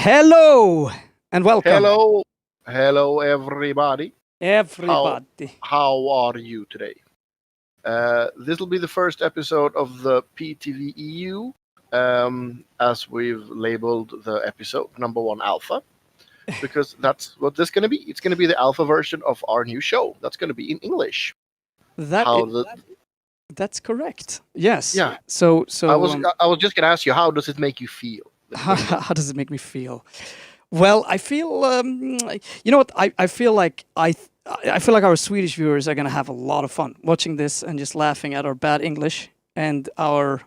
Hello and welcome, Hello, everybody. everybody. How are you today? This will be the first episode of the PTVEU, as we've labeled the episode number 1 alpha, because that's what this is going to be. It's going to be the alpha version of our new show. That's going to be in English. That's correct. Yes. Yeah. So I was just going to ask you, how does it make you feel? how does it make me feel? Well, I feel you know what? I feel like I feel like our Swedish viewers are gonna have a lot of fun watching this and just laughing at our bad English and our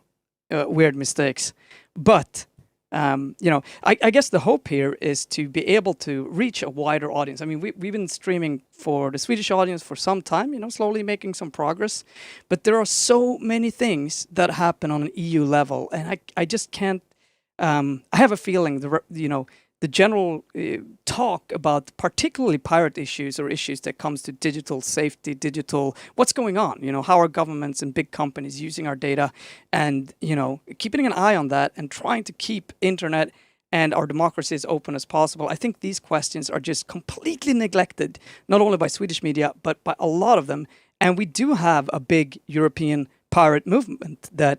weird mistakes. But I guess the hope here is to be able to reach a wider audience. I mean, we've been streaming for the Swedish audience for some time, slowly making some progress. But there are so many things that happen on an EU level, and I just can't. I have a feeling the general talk about particularly pirate issues or issues that comes to digital safety, what's going on, how are governments and big companies using our data, and, keeping an eye on that and trying to keep internet and our democracy as open as possible. I think these questions are just completely neglected, not only by Swedish media, but by a lot of them. And we do have a big European pirate movement that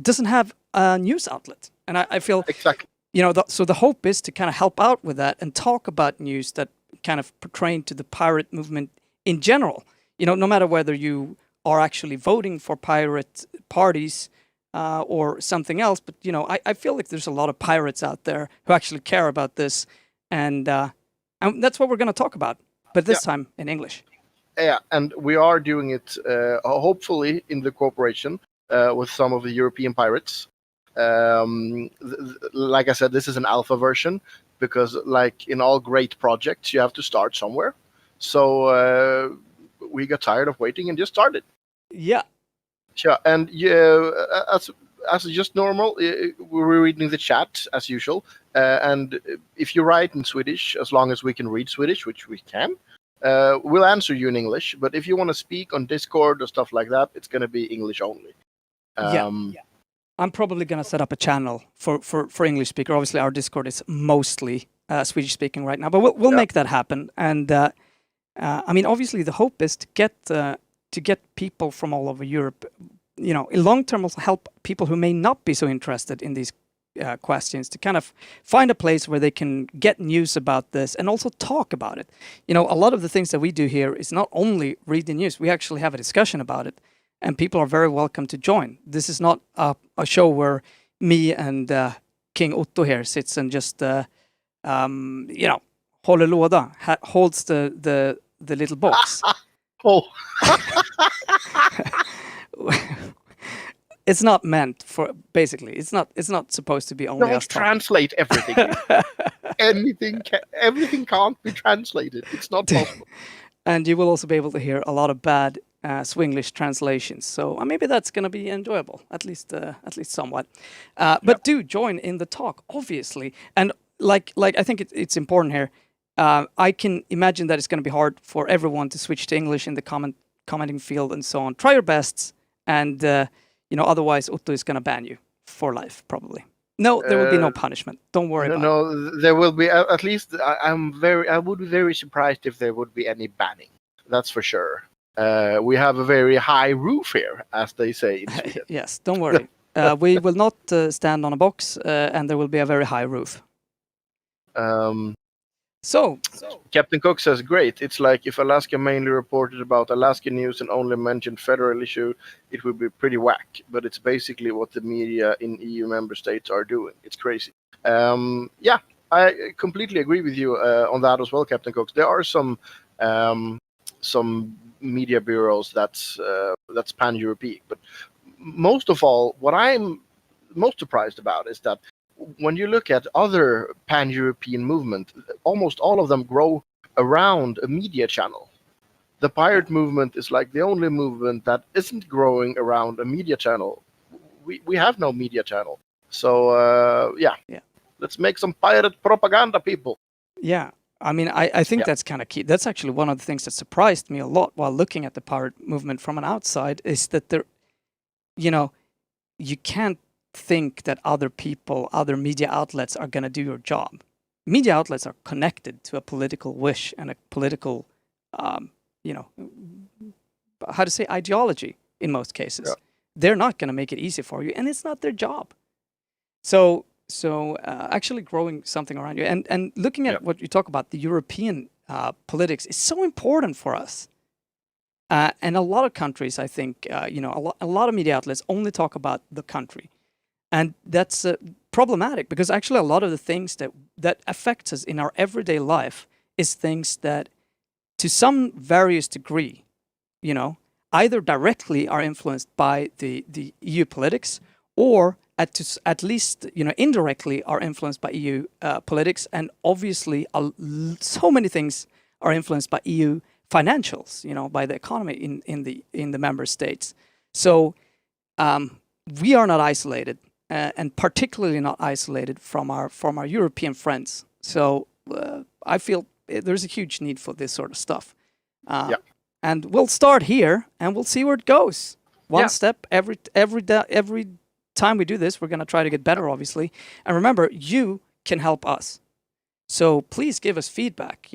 doesn't have a news outlet. And I feel exactly. So the hope is to kind of help out with that and talk about news that kind of pertain to the pirate movement in general. No matter whether you are actually voting for pirate parties or something else, but I feel like there's a lot of pirates out there who actually care about this, and that's what we're going to talk about. But this time in English. Yeah, and we are doing it hopefully in the cooperation with some of the European pirates. Like I said, this is an alpha version because, like in all great projects, you have to start somewhere. So we got tired of waiting and just started. Yeah. Sure. And as just normal, we're reading the chat as usual. And if you write in Swedish, as long as we can read Swedish, which we can, we'll answer you in English. But if you want to speak on Discord or stuff like that, it's going to be English only. Yeah. I'm probably going to set up a channel for English speaker. Obviously, our Discord is mostly Swedish speaking right now, but we'll make that happen. And I mean, obviously, the hope is to get people from all over Europe. In long term, also help people who may not be so interested in these questions to kind of find a place where they can get news about this and also talk about it. A lot of the things that we do here is not only read the news; we actually have a discussion about it. And people are very welcome to join. This is not a show where me and King Otto here sits and just, håller låda, holds the little box. Oh. It's not meant for, basically. It's not supposed to be only us talking. Translate everything. Everything can't be translated. It's not possible. And you will also be able to hear a lot of bad Swinglish translations, so maybe that's going to be enjoyable, at least somewhat. But do join in the talk, obviously. And like I think it's important here. I can imagine that it's going to be hard for everyone to switch to English in the commenting field and so on. Try your best, and otherwise Otto is going to ban you for life, probably. No, there will be no punishment. Don't worry about it. No, there will be. At least I would be very surprised if there would be any banning. That's for sure. We have a very high roof here, as they say in Sweden. Yes, don't worry. We will not stand on a box, and there will be a very high roof. So Captain Cook says, great. It's like if Alaska mainly reported about Alaska news and only mentioned federal issue, it would be pretty whack. But it's basically what the media in EU member states are doing. It's crazy. Yeah, I completely agree with you on that as well, Captain Cook. There are some media bureaus that's pan-European. But most of all, what I'm most surprised about is that when you look at other pan-European movement, almost all of them grow around a media channel. The pirate movement is like the only movement that isn't growing around a media channel. We have no media channel. So, yeah. Let's make some pirate propaganda, people. Yeah. I mean, I think that's kind of key. That's actually one of the things that surprised me a lot while looking at the pirate movement from an outside is that you can't think that other people, other media outlets are going to do your job. Media outlets are connected to a political wish and a political, how to say, ideology in most cases. Yeah. They're not going to make it easy for you, and it's not their job. So actually growing something around you and looking at what you talk about, the European politics is so important for us. And a lot of countries, I think, a lot of media outlets only talk about the country. And that's problematic because actually a lot of the things that affects us in our everyday life is things that to some various degree, either directly are influenced by the EU politics or at least indirectly are influenced by EU politics, and obviously so many things are influenced by EU financials, by the economy in the member states. So we are not isolated, and particularly not isolated from our European friends. So I feel there's a huge need for this sort of stuff. And we'll start here, and we'll see where it goes. One step every time we do this. We're going to try to get better, obviously. And remember, you can help us. So please give us feedback.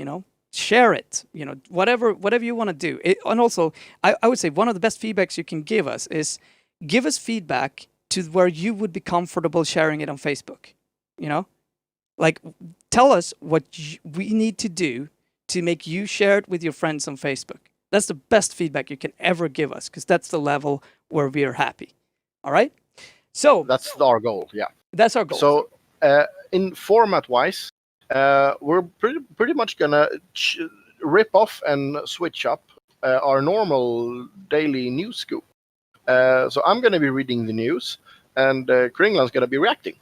Share it. Whatever you want to do. And also, I would say one of the best feedbacks you can give us is give us feedback to where you would be comfortable sharing it on Facebook. Like tell us what we need to do to make you share it with your friends on Facebook. That's the best feedback you can ever give us, because that's the level where we are happy. All right? So that's our goal. Yeah, that's our goal. So in format-wise, we're pretty much gonna rip off and switch up our normal daily news scoop. So I'm gonna be reading the news, and Kringlan's gonna be reacting.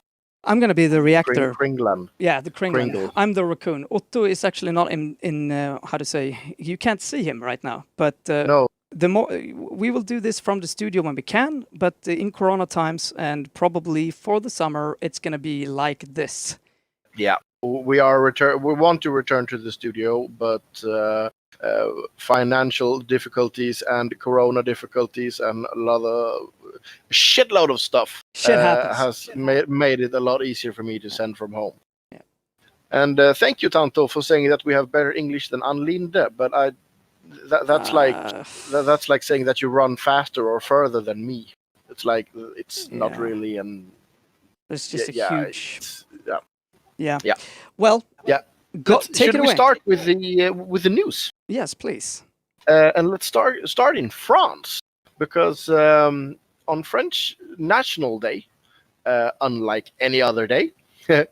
I'm going to be the reactor. Kringlan. Yeah, the Kringlan. I'm the raccoon. Otto is actually not in how to say, you can't see him right now. But no. We will do this from the studio when we can, but in Corona times and probably for the summer, it's going to be like this. Yeah, we want to return to the studio, but financial difficulties and Corona difficulties and a shitload of stuff has made it a lot easier for me to send from home. Yeah. And thank you, Tanto, for saying that we have better English than Anlinde, but that's like saying that you run faster or further than me. It's like it's not really an. It's just a huge. Yeah. Well. Yeah. Take it away. Should we start with the news? Yes, please. And let's start in France, because on French National Day, unlike any other day, there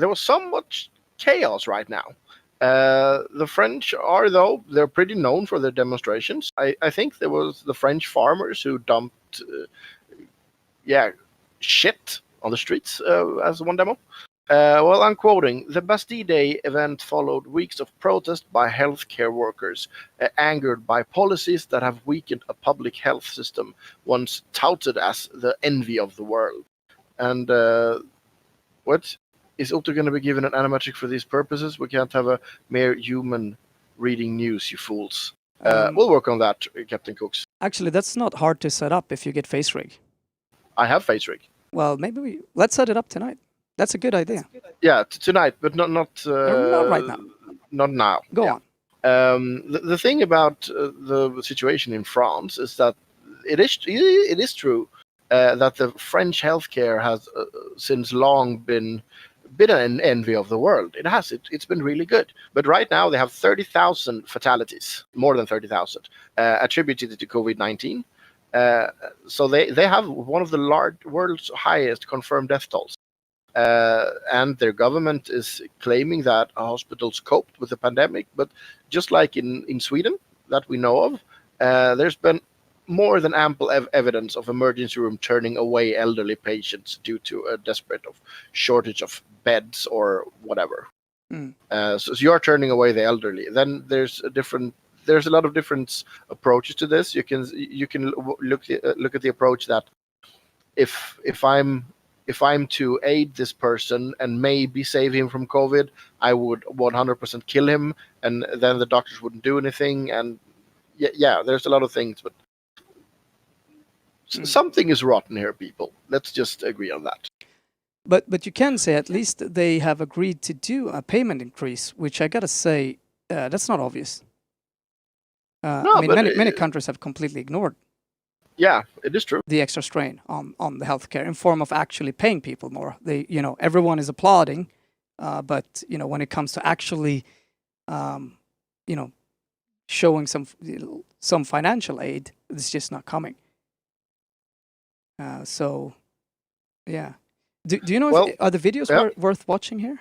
was somewhat chaos right now. The French they're pretty known for their demonstrations. I think there was the French farmers who dumped shit on the streets as one demo. Well, I'm quoting, the Bastille Day event followed weeks of protest by healthcare workers, angered by policies that have weakened a public health system once touted as the envy of the world. And what? Is Otto going to be given an animatronic for these purposes? We can't have a mere human reading news, you fools. We'll work on that, Captain Cooks. Actually, that's not hard to set up if you get face rig. I have face rig. Well, maybe let's set it up tonight. That's a good idea. Yeah, tonight, but not right now. Not now. Go on. The thing about the situation in France is that it is true that the French healthcare has since long been an envy of the world. It has. It's been really good. But right now they have 30,000 fatalities, more than 30,000, attributed to COVID-19. So they have one of the world's highest confirmed death tolls. And their government is claiming that hospitals coped with the pandemic. But just like in Sweden, that we know of, there's been more than ample evidence of emergency room turning away elderly patients due to a desperate shortage of beds or whatever. So you're turning away the elderly. Then there's a lot of different approaches to this. You can look at the approach that if I'm to aid this person and maybe save him from COVID, I would 100% kill him, and then the doctors wouldn't do anything. And yeah, there's a lot of things, but Something is rotten here, people. Let's just agree on that. But you can say at least they have agreed to do a payment increase, which I gotta say, that's not obvious. No, I mean, but many countries have completely ignored yeah, it is true. the extra strain on the healthcare in form of actually paying people more. They, everyone is applauding, but when it comes to actually, showing some financial aid, it's just not coming. So, yeah. Do you know Well, if are the videos worth watching here?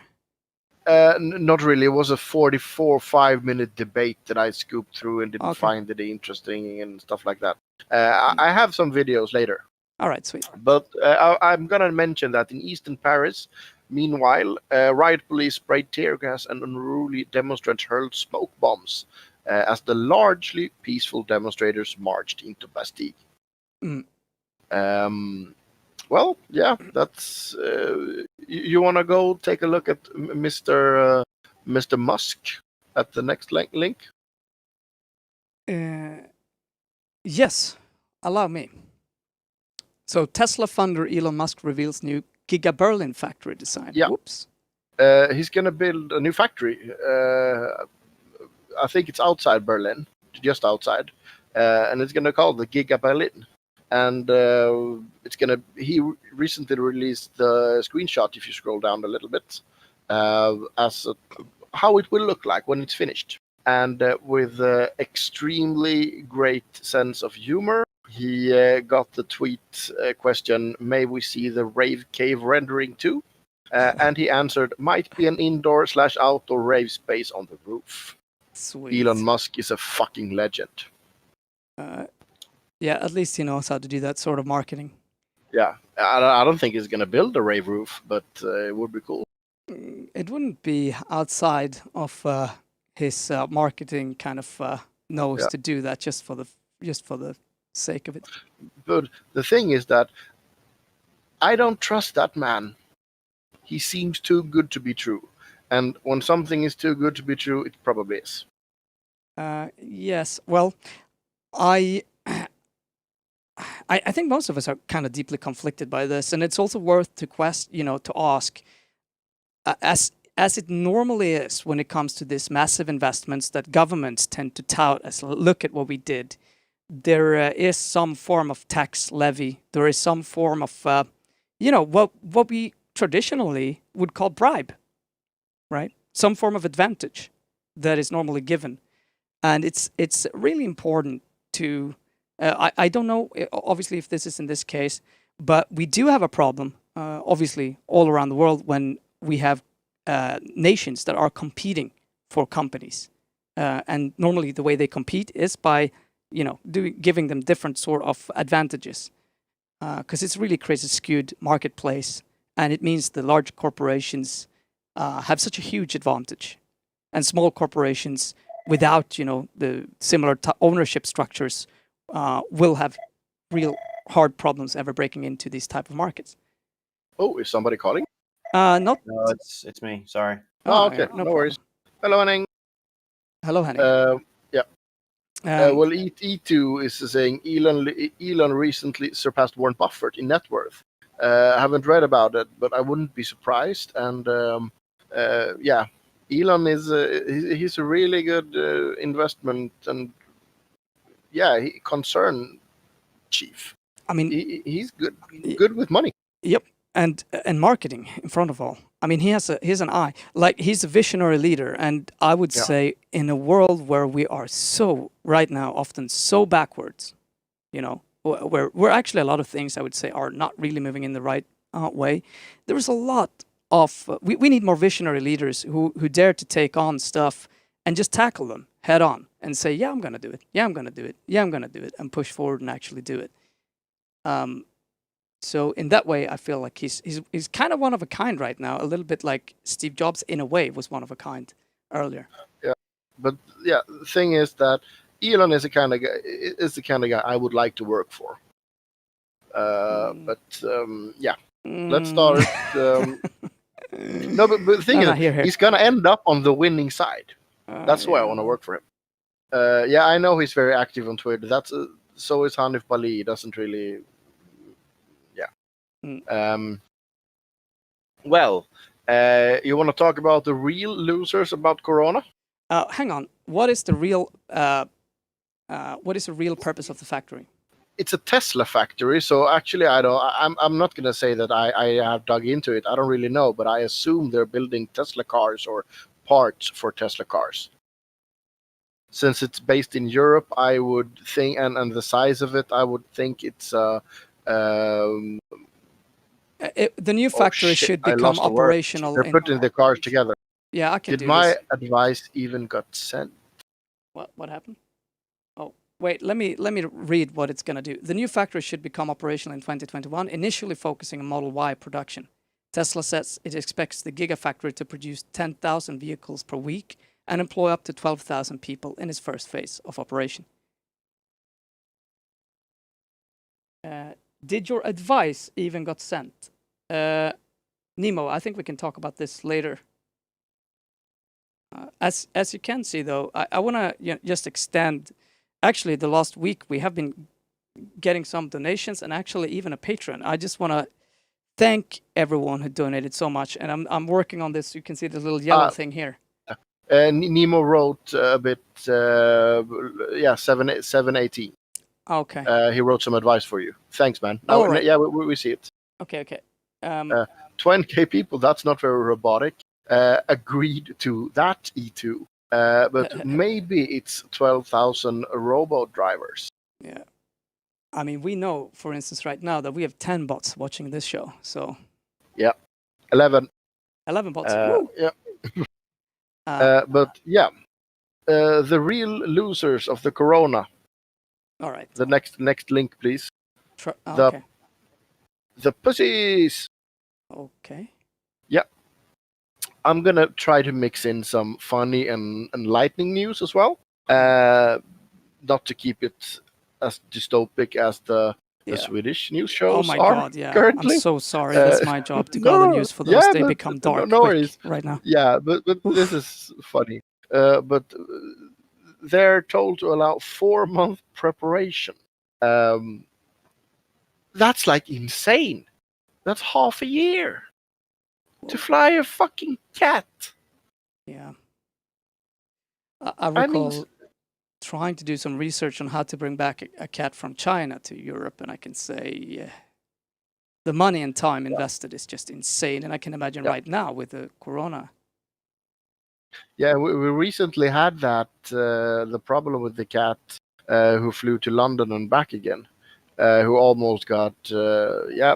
Not really. It was a 5-minute debate that I scooped through and didn't find it interesting and stuff like that. I have some videos later. All right, sweet. But I'm going to mention that in eastern Paris, meanwhile, riot police sprayed tear gas and unruly demonstrants hurled smoke bombs as the largely peaceful demonstrators marched into Bastille. Well, yeah, that's. You want to go take a look at Mr. Musk at the next link? Yes, allow me. So Tesla founder Elon Musk reveals new Giga Berlin factory design. Yeah. Whoops. He's going to build a new factory. I think it's outside Berlin, just outside, and it's going to call the Giga Berlin. And he recently released the screenshot, if you scroll down a little bit, how it will look like when it's finished. And with extremely great sense of humor, he got the tweet question, "May we see the rave cave rendering too?" And he answered, "Might be an indoor/outdoor rave space on the roof." Sweet. Elon Musk is a fucking legend. Yeah, at least he knows how to do that sort of marketing. Yeah, I don't think he's gonna build a rave roof, but it would be cool. It wouldn't be outside of his marketing kind of nose to do that just for the sake of it. But the thing is that I don't trust that man. He seems too good to be true, and when something is too good to be true, it probably is. Yes. Well, I think most of us are kind of deeply conflicted by this, and it's also worth to ask, as it normally is when it comes to these massive investments that governments tend to tout as, look at what we did. There is some form of tax levy. There is some form of, what we traditionally would call bribe, right? Some form of advantage that is normally given, and it's really important to. I don't know, obviously, if this is in this case, but we do have a problem, obviously, all around the world when we have nations that are competing for companies. And normally the way they compete is by, giving them different sort of advantages. Because it really creates a skewed marketplace. And it means the large corporations have such a huge advantage. And small corporations without, the similar ownership structures will have real hard problems ever breaking into these type of markets. Oh, is somebody calling? Not. No, it's me. Sorry. Oh, okay. No No worries. Hello, Henning. Hello, Henning. Yeah. Well, E2 is saying Elon recently surpassed Warren Buffett in net worth. I haven't read about it, but I wouldn't be surprised. And yeah, Elon is he's a really good investment and concern chief. I mean, he's good with money. Yep, and marketing in front of all. I mean, he has an eye. Like, he's a visionary leader, and I would say in a world where we are so right now often so backwards, where actually a lot of things I would say are not really moving in the right way. There is a lot of we need more visionary leaders who dare to take on stuff and just tackle them head on and say, yeah, I'm gonna do it. Yeah, I'm gonna do it. Yeah, I'm gonna do it, and push forward and actually do it. So in that way, I feel like he's kind of one of a kind right now. A little bit like Steve Jobs, in a way, was one of a kind earlier. Yeah, but the thing is that Elon is the kind of guy I would like to work for. But let's start. No, but the thing is, he's gonna end up on the winning side. That's why I want to work for him. I know he's very active on Twitter. So is Hanif Bali. He doesn't really Well, you want to talk about the real losers about Corona? Hang on. What is the real purpose of the factory? It's a Tesla factory, so actually, I'm not gonna say that I have dug into it. I don't really know, but I assume they're building Tesla cars or parts for Tesla cars. Since it's based in Europe, I would think, and the size of it, I would think it's The new factory should I become lost the word. operational. They're putting the cars together. Yeah, I can Did do my this. advice even got sent? What happened? Oh, wait. Let me read what it's gonna do. The new factory should become operational in 2021, initially focusing on Model Y production. Tesla says it expects the Gigafactory to produce 10,000 vehicles per week and employ up to 12,000 people in its first phase of operation. Did your advice even got sent? Nemo, I think we can talk about this later. As you can see, though, I want to just extend. Actually, the last week we have been getting some donations and actually even a Patreon. I just want to thank everyone who donated so much, and I'm working on this. You can see the little yellow thing here. Nemo wrote a bit, 718. Okay. He wrote some advice for you. Thanks, man. All right. Yeah, we see it. Okay. 20K people, that's not very robotic. Agreed to that, E2. But maybe it's 12,000 robot drivers. Yeah. I mean, we know, for instance, right now that we have 10 bots watching this show. So. Yeah. 11. 11 bots. Yeah. But yeah, the real losers of the Corona. All right. The next link, please. Okay. The pussies. Okay. Yeah. I'm gonna try to mix in some funny and enlightening news as well. Not to keep it as dystopic as the Swedish news shows Oh my are God, yeah. currently. I'm so sorry. That's my job to call the news for those. They become dark quick right now. Yeah, but this is funny. But they're told to allow 4-month preparation. That's like insane. That's half a year to fly a fucking cat. Yeah. I recall trying to do some research on how to bring back a cat from China to Europe, and I can say the money and time invested is just insane. And I can imagine right now with the Corona. Yeah, we recently had that the problem with the cat who flew to London and back again, who almost got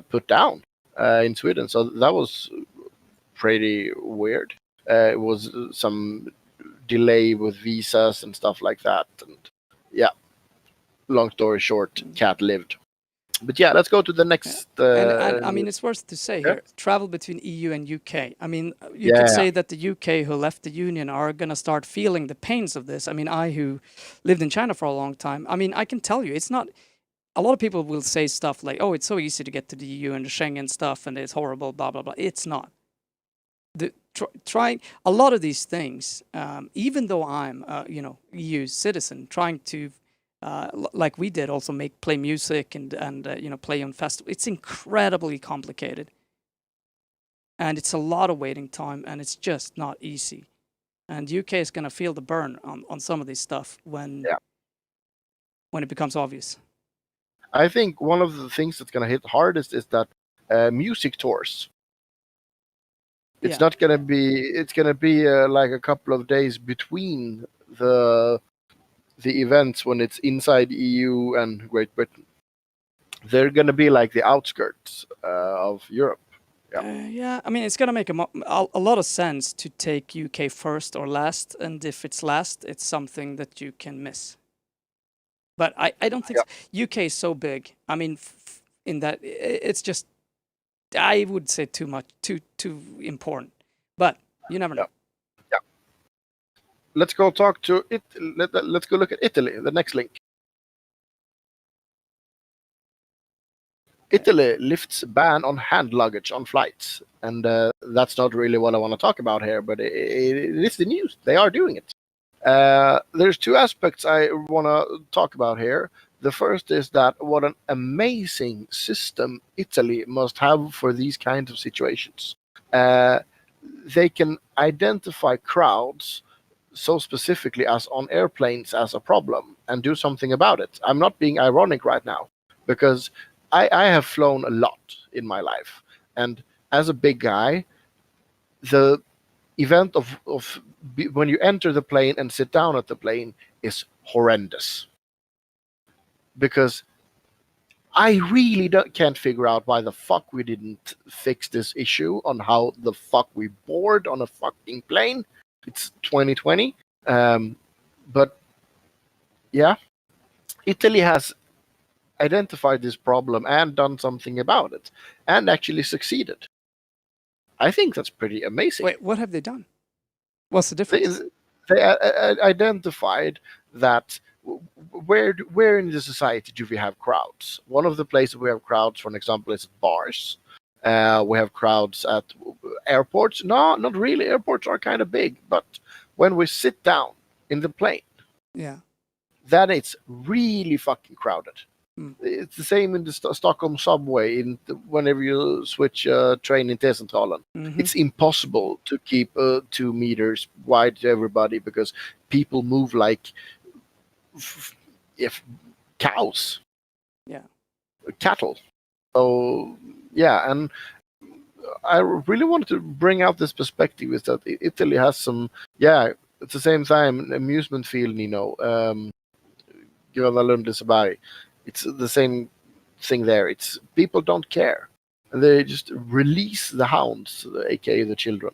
put down in Sweden. So that was pretty weird. It was some delay with visas and stuff like that, and long story short, cat lived. But yeah, let's go to the next. And I mean, it's worth to say here, travel between EU and UK. I mean, you could say that the UK who left the Union are going to start feeling the pains of this. I mean, I who lived in China for a long time, I mean, I can tell you, it's not. A lot of people will say stuff like, "Oh, it's so easy to get to the EU and the Schengen stuff, and it's horrible." Blah blah blah. It's not. Trying a lot of these things, even though I'm, EU citizen, trying to. Like we did, also play music and play on festivals. It's incredibly complicated, and it's a lot of waiting time, and it's just not easy. And UK is gonna feel the burn on some of this stuff when it becomes obvious. I think one of the things that's gonna hit hardest is that music tours. It's not gonna be. It's gonna be like a couple of days between the events when it's inside EU and Great Britain. They're going to be like the outskirts of Europe. Yeah, I mean, it's going to make a lot of sense to take UK first or last, and if it's last, it's something that you can miss. But I don't think UK is so big. I mean, in that it's just, I would say too much, too important. But you never know. Let's go talk to it. Let's go look at Italy. The next link. Italy lifts ban on hand luggage on flights, and that's not really what I want to talk about here. But it is the news. They are doing it. There's two aspects I want to talk about here. The first is that what an amazing system Italy must have for these kinds of situations. Uh, they can identify crowds so specifically as on airplanes as a problem and do something about it. I'm not being ironic right now because I have flown a lot in my life. And as a big guy, the event of when you enter the plane and sit down at the plane is horrendous because I really can't figure out why the fuck we didn't fix this issue on how the fuck we board on a fucking plane. It's 2020. But yeah, Italy has identified this problem and done something about it and actually succeeded. I think that's pretty amazing. Wait, what have they done? What's the They, difference? they identified that where in the society do we have crowds? One of the places we have crowds, for example, is bars. We have crowds at airports. No, not really. Airports are kind of big, but when we sit down in the plane, Yeah. then it's really fucking crowded. Mm. It's the same in the Stockholm subway. Whenever you switch train in T-centralen, Mhm. it's impossible to keep 2 meters wide to everybody because people move like if cows, Yeah. cattle. So yeah, and I really wanted to bring out this perspective is that Italy has some, yeah, at the same time, amusement field, Gröna Lund Liseberg. It's the same thing there. It's people don't care. And they just release the hounds, aka the children.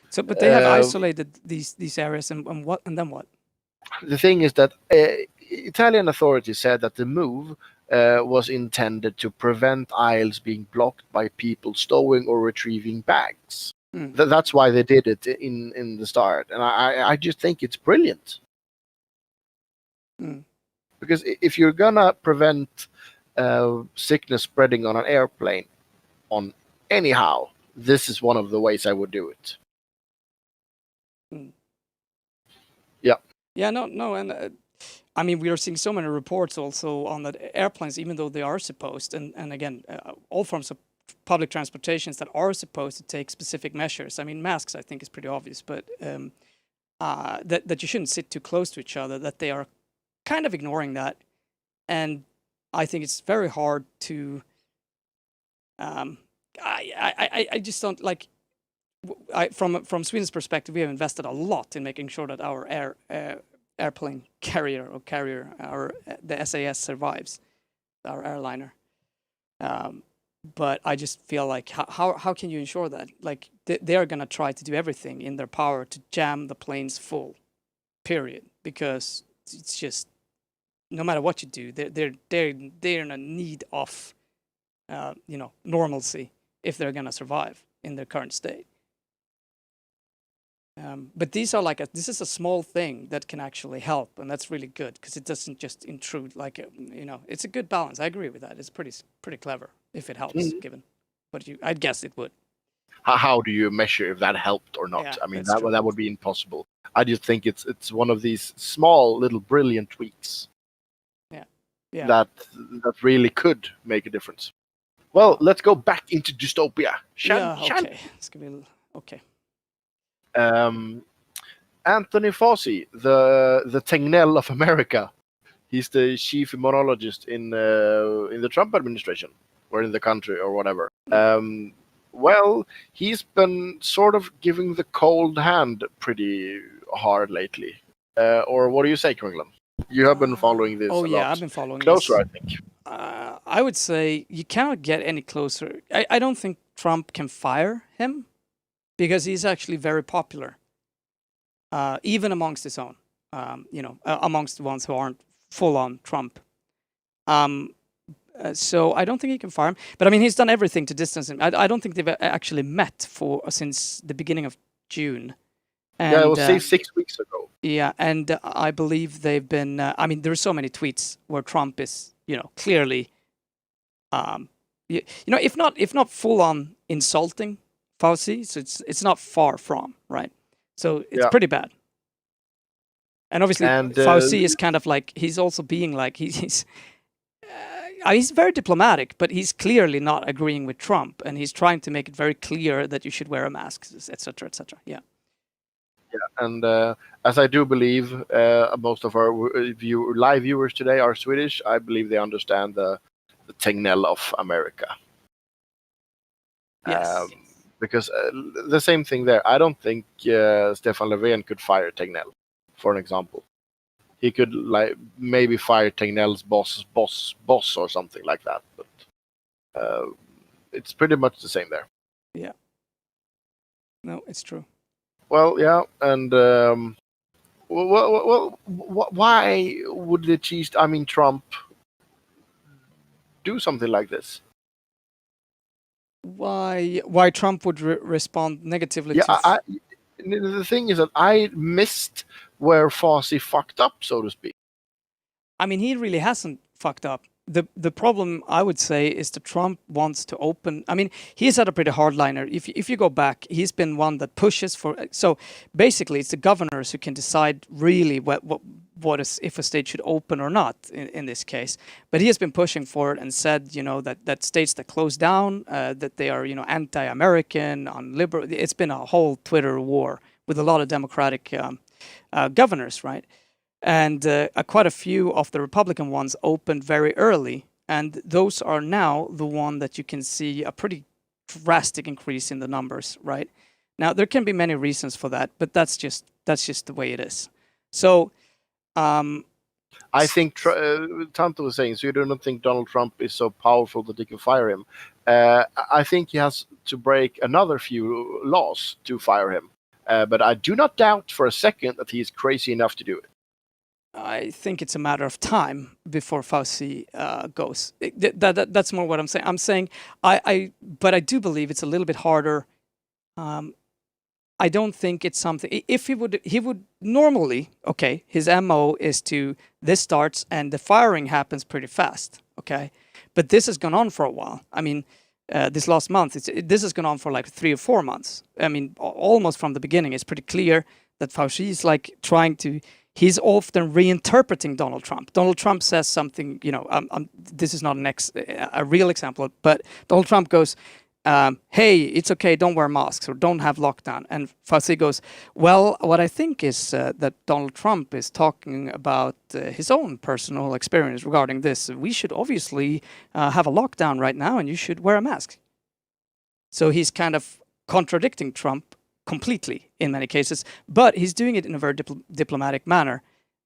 So, but they have isolated these areas, and what, and then what? The thing is that Italian authorities said that the move was intended to prevent aisles being blocked by people stowing or retrieving bags. Mm. That's why they did it in the start, and I just think it's brilliant. Mm. Because if you're gonna prevent sickness spreading on an airplane, on anyhow, this is one of the ways I would do it. Mm. Yeah. Yeah. No, and I mean, we are seeing so many reports also on that airplanes, even though they are supposed, and again, all forms of public transportations that are supposed to take specific measures. I mean, masks, I think, is pretty obvious, but that you shouldn't sit too close to each other. That they are kind of ignoring that, and I think it's very hard to. I just don't like. From Sweden's perspective, we have invested a lot in making sure that our airplane carrier, the SAS survives, our airliner. But I just feel like how can you ensure that? Like they are gonna try to do everything in their power to jam the planes full, period. Because it's just no matter what you do, they're in a need of normalcy if they're gonna survive in their current state. But these are this is a small thing that can actually help, and that's really good because it doesn't just intrude. It's a good balance. I agree with that. It's pretty clever if it helps, given. But I'd guess it would. How do you measure if that helped or not? Yeah, I mean, that's true. that would be impossible. I just think it's one of these small little brilliant tweaks. Yeah. That really could make a difference. Well, let's go back into dystopia. Okay. It's gonna be okay. Anthony Fauci, the Tegnell of America. He's the chief immunologist in the Trump administration or in the country or whatever. Well, he's been sort of giving the cold hand pretty hard lately. Or what do you say, Kringlan? You have been following this. Oh a yeah, lot I've been following closer, this. I think. I would say you cannot get any closer. I don't think Trump can fire him because he's actually very popular, even amongst his own. Amongst the ones who aren't full on Trump. So I don't think he can fire him. But I mean, he's done everything to distance him. I don't think they've actually met since the beginning of June. And, yeah, it was 6 weeks ago. Yeah, and I believe they've been. I mean, there are so many tweets where Trump is, clearly, if not full on insulting Fauci, so it's not far from, right? So it's Yeah. pretty bad. And obviously, And Fauci is kind of like, he's also being like, he's very diplomatic, but he's clearly not agreeing with Trump, and he's trying to make it very clear that you should wear a mask, etc., etc. Yeah. and as I do believe most of our live viewers today are Swedish, I believe they understand the Tegnell of America. Yes. Because the same thing there. I don't think Stefan Löfven could fire Tegnell, for an example. He could like maybe fire Tegnell's boss or something like that, but it's pretty much the same there. Yeah. No, it's true. Well, yeah, and why would Trump do something like this? Why Trump would respond negatively Yeah, to... the thing is that I missed where Fauci fucked up, so to speak. I mean, he really hasn't fucked up. The problem, I would say, is that Trump wants to open... I mean, he's had a pretty hardliner. If you go back, he's been one that pushes for... So basically, it's the governors who can decide really what is, if a state should open or not in this case. But he has been pushing for it and said, that states that close down, that they are, anti-American, unliberal. It's been a whole Twitter war with a lot of Democratic governors, right? And quite a few of the Republican ones opened very early, and those are now the one that you can see a pretty drastic increase in the numbers, right? Now there can be many reasons for that, but that's just the way it is. So I think Tanto was saying, so you do not think Donald Trump is so powerful that they can fire him? I think he has to break another few laws to fire him, but I do not doubt for a second that he is crazy enough to do it. I think it's a matter of time before Fauci goes. That's more what I'm saying. I'm saying, but I do believe it's a little bit harder. I don't think it's something. If he would normally, okay, his MO is to, this starts and the firing happens pretty fast, okay, but this has gone on for a while. I mean, this last month, this has gone on for like 3 or 4 months. I mean, almost from the beginning, it's pretty clear that Fauci is like trying to. He's often reinterpreting Donald Trump. Donald Trump says something, this is not a real example, but Donald Trump goes, hey, it's okay, don't wear masks or don't have lockdown. And Fauci goes, well, what I think is that Donald Trump is talking about his own personal experience regarding this. We should obviously have a lockdown right now and you should wear a mask. So he's kind of contradicting Trump completely in many cases, but he's doing it in a very diplomatic manner.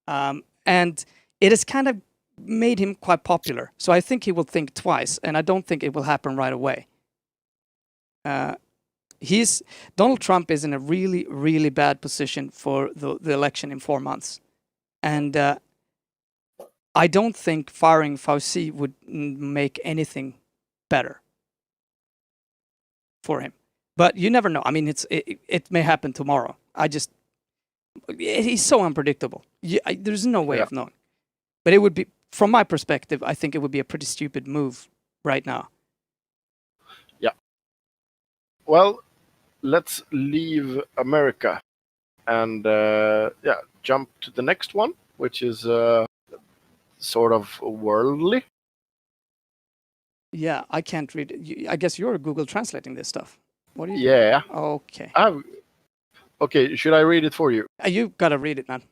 And it has kind of made him quite popular. So I think he will think twice, and I don't think it will happen right away. Donald Trump is in a really, really bad position for the election in 4 months. And I don't think firing Fauci would make anything better for him. But you never know. I mean, it may happen tomorrow. He's so unpredictable. There's no way of knowing. But it would be, from my perspective, I think it would be a pretty stupid move right now. Yeah. Well, let's leave America and jump to the next one, which is sort of worldly. Yeah, I can't read it. I guess you're Google translating this stuff. What do you? Yeah. Okay. Okay, should I read it for you? You gotta read it, man.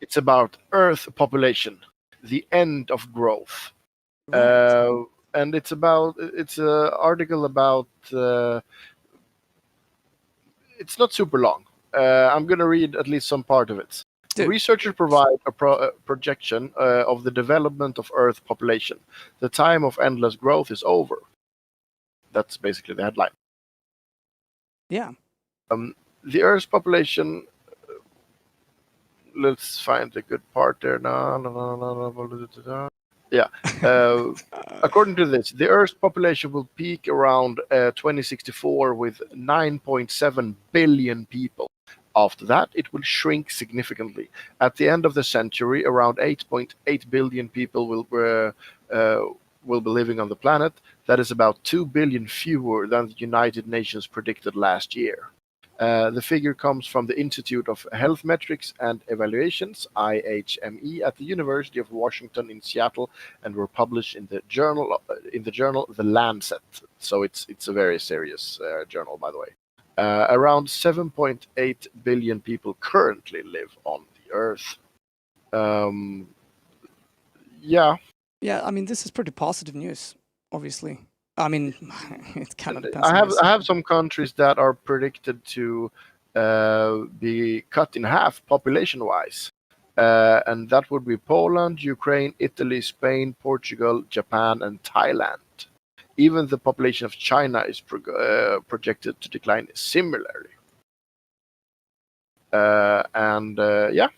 It's about Earth population, the end of growth. Right. And it's an article about, it's not super long. I'm going to read at least some part of it. Dude. Researchers provide a projection of the development of Earth population. The time of endless growth is over. That's basically the headline. Yeah. The Earth's population. Let's find the good part there. Yeah. According to this, the Earth's population will peak around 2064 with 9.7 billion people. After that, it will shrink significantly. At the end of the century, around 8.8 billion people will be living on the planet. That is about 2 billion fewer than the United Nations predicted last year. The figure comes from the Institute of Health Metrics and Evaluations, IHME, at the University of Washington in Seattle, and were published in the journal The Lancet. So it's a very serious journal, by the way. Around 7.8 billion people currently live on the Earth. Yeah. Yeah, I mean, this is pretty positive news, obviously. I mean, it kind of depends. I have some countries that are predicted to be cut in half population-wise, and that would be Poland, Ukraine, Italy, Spain, Portugal, Japan, and Thailand. Even the population of China is projected to decline similarly. Yeah,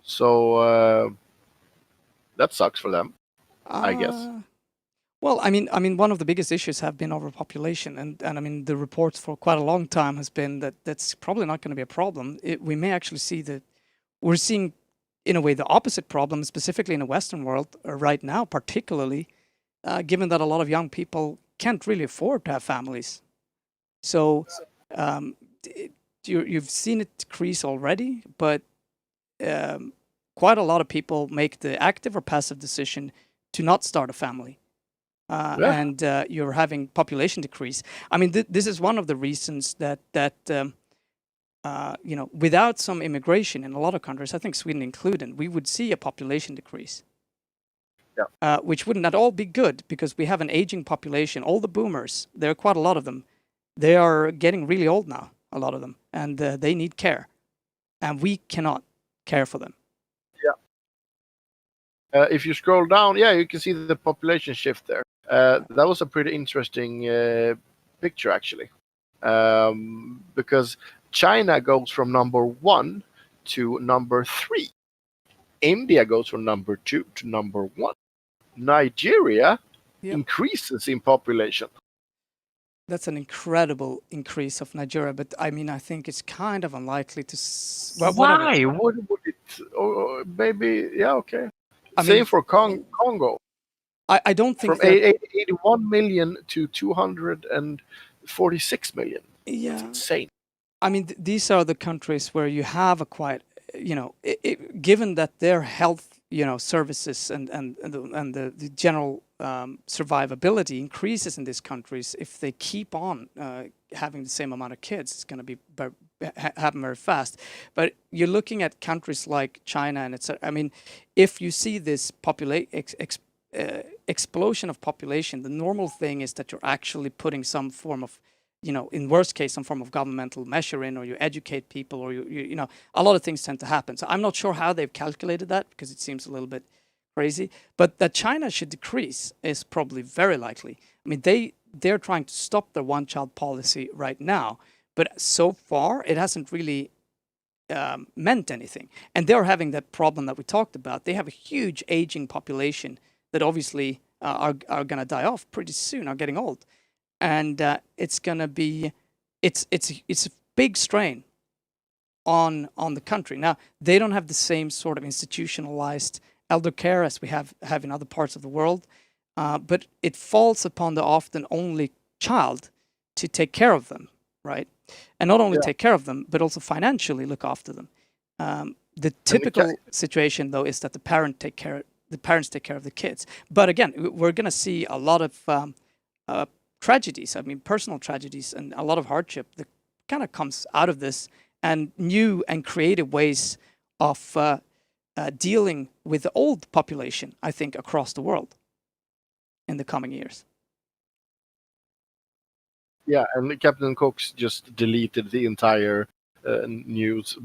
so that sucks for them, I guess. Well, I mean, one of the biggest issues have been overpopulation, and I mean, the reports for quite a long time has been that that's probably not going to be a problem. We may actually see that we're seeing, in a way, the opposite problem, specifically in the Western world right now, particularly given that a lot of young people can't really afford to have families. So you've seen it decrease already, but quite a lot of people make the active or passive decision to not start a family. And you're having population decrease. I mean, this is one of the reasons that without some immigration in a lot of countries, I think Sweden included, we would see a population decrease. Yeah. Which wouldn't at all be good, because we have an aging population. All the boomers, there are quite a lot of them. They are getting really old now, a lot of them, and they need care, and we cannot care for them. If you scroll down, you can see the population shift there. That was a pretty interesting picture, actually, because China goes from number 1 to number 3. India goes from number 2 to number 1. Nigeria increases in population. That's an incredible increase of Nigeria, but I mean, I think it's kind of unlikely to. Why would it? Or maybe okay. Same for Congo. I don't think from 81 million to 246 million. Yeah, it's insane. I mean, these are the countries where you have a quite, given that their health, services and the general survivability increases in these countries. If they keep on having the same amount of kids, it's going to be happen very fast. But you're looking at countries like China, and I mean, if you see this explosion of population, the normal thing is that you're actually putting some form of, in worst case, some form of governmental measure in, or you educate people, or you a lot of things tend to happen. So I'm not sure how they've calculated that, because it seems a little bit crazy. But that China should decrease is probably very likely. I mean, they're trying to stop their one-child policy right now, but so far it hasn't really meant anything. And they're having that problem that we talked about. They have a huge aging population that obviously are going to die off pretty soon, are getting old. And it's going to be, it's a big strain on the country. Now, they don't have the same sort of institutionalized elder care as we have in other parts of the world, but it falls upon the often only child to take care of them, right? And not only take care of them, but also financially look after them. The typical situation, though, is that the parents take care of the kids. But again, we're going to see a lot of tragedies. I mean, personal tragedies and a lot of hardship that kind of comes out of this, and new and creative ways of dealing with the old population, I think, across the world in the coming years. Yeah, and Captain Cox just deleted the entire news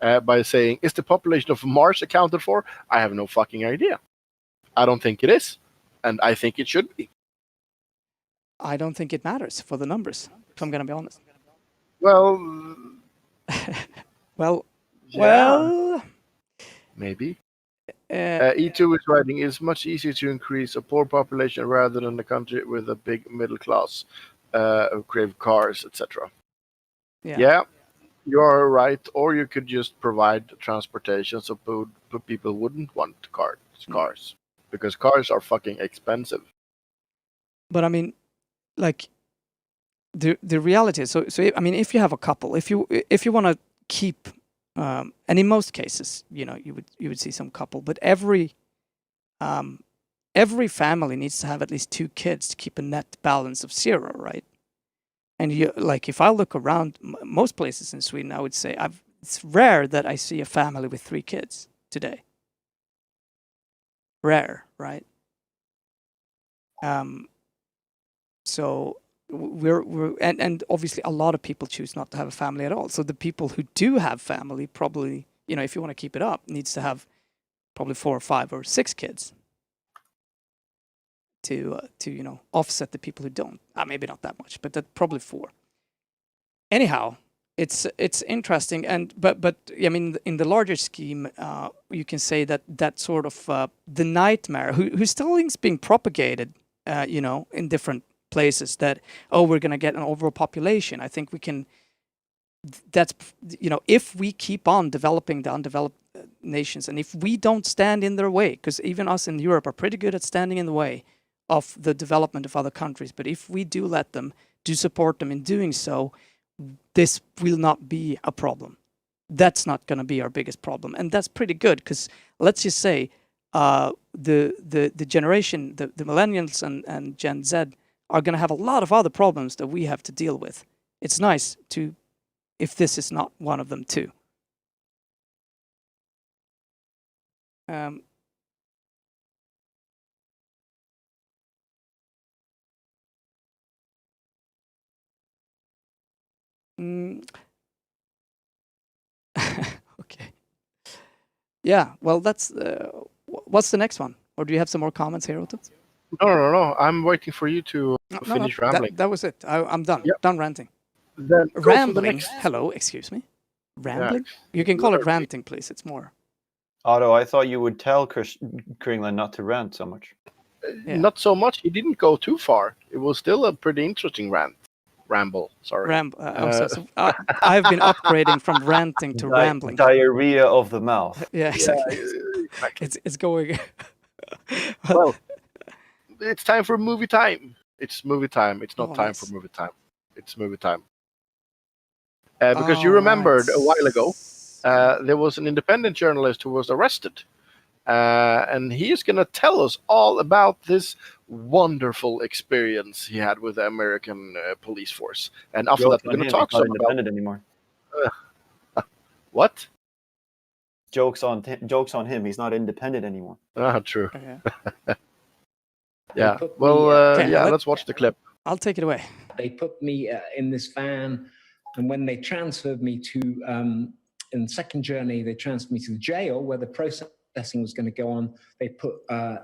by saying, "Is the population of Mars accounted for?" I have no fucking idea. I don't think it is, and I think it should be. I don't think it matters for the numbers, if I'm going to be honest. Well, maybe. E2 is writing, it's much easier to increase a poor population rather than a country with a big middle class who crave cars, etc. Yeah, you are right. Or you could just provide transportation so people wouldn't want cars, because cars are fucking expensive. But I mean, like the reality is, so I mean, if you have a couple, if you want to keep, and in most cases, you know, you would see some couple, but every family needs to have at least 2 kids to keep a net balance of 0, right? And you, like, if I look around most places in Sweden, I would say it's rare that I see a family with 3 kids today. Rare, right? So we're and obviously a lot of people choose not to have a family at all. So the people who do have family probably, you know, if you want to keep it up, needs to have probably 4 or 5 or 6 kids to you know, offset the people who don't. Maybe not that much, but that probably 4. Anyhow, it's interesting, and but I mean, in the larger scheme, you can say that sort of the nightmare who still is being propagated, you know, in different places, that we're going to get an overpopulation. I think we can. That's, you know, if we keep on developing the undeveloped nations, and if we don't stand in their way, because even us in Europe are pretty good at standing in the way of the development of other countries, but if we do let them, do support them in doing so, this will not be a problem. That's not going to be our biggest problem, and that's pretty good, because let's just say the generation, the millennials and Gen Z are going to have a lot of other problems that we have to deal with. It's nice to, if this is not one of them too. Okay. Yeah, well, that's what's the next one? Or do you have some more comments here, Otto? No. I'm waiting for you to No, finish rambling. that was it. I'm done. Yep. Done ranting. Then go for the Rambling. next. Hello, excuse me. Rambling? Yeah. You can call it ranting, please. It's more. Otto, I thought you would tell Kringlan not to rant so much. Yeah. Not so much. He didn't go too far. It was still a pretty interesting ramble. Sorry. I've been upgrading from ranting to rambling. Diarrhea of the mouth. Yeah, exactly. Exactly. It's going. Well, it's time for movie time. It's movie time. It's not time nice. for movie time. It's movie time. Because you remembered a while ago, there was an independent journalist who was arrested. And he is going to tell us all about this wonderful experience he had with the American police force. And after that, we're going to talk some independent anymore. What? Jokes on him. He's not independent anymore. True. Yeah. Yeah. Well, let's watch the clip. I'll take it away. They put me in this van, and when they transferred me to, in the second journey, they transferred me to the jail where the processing was going to go on. They put an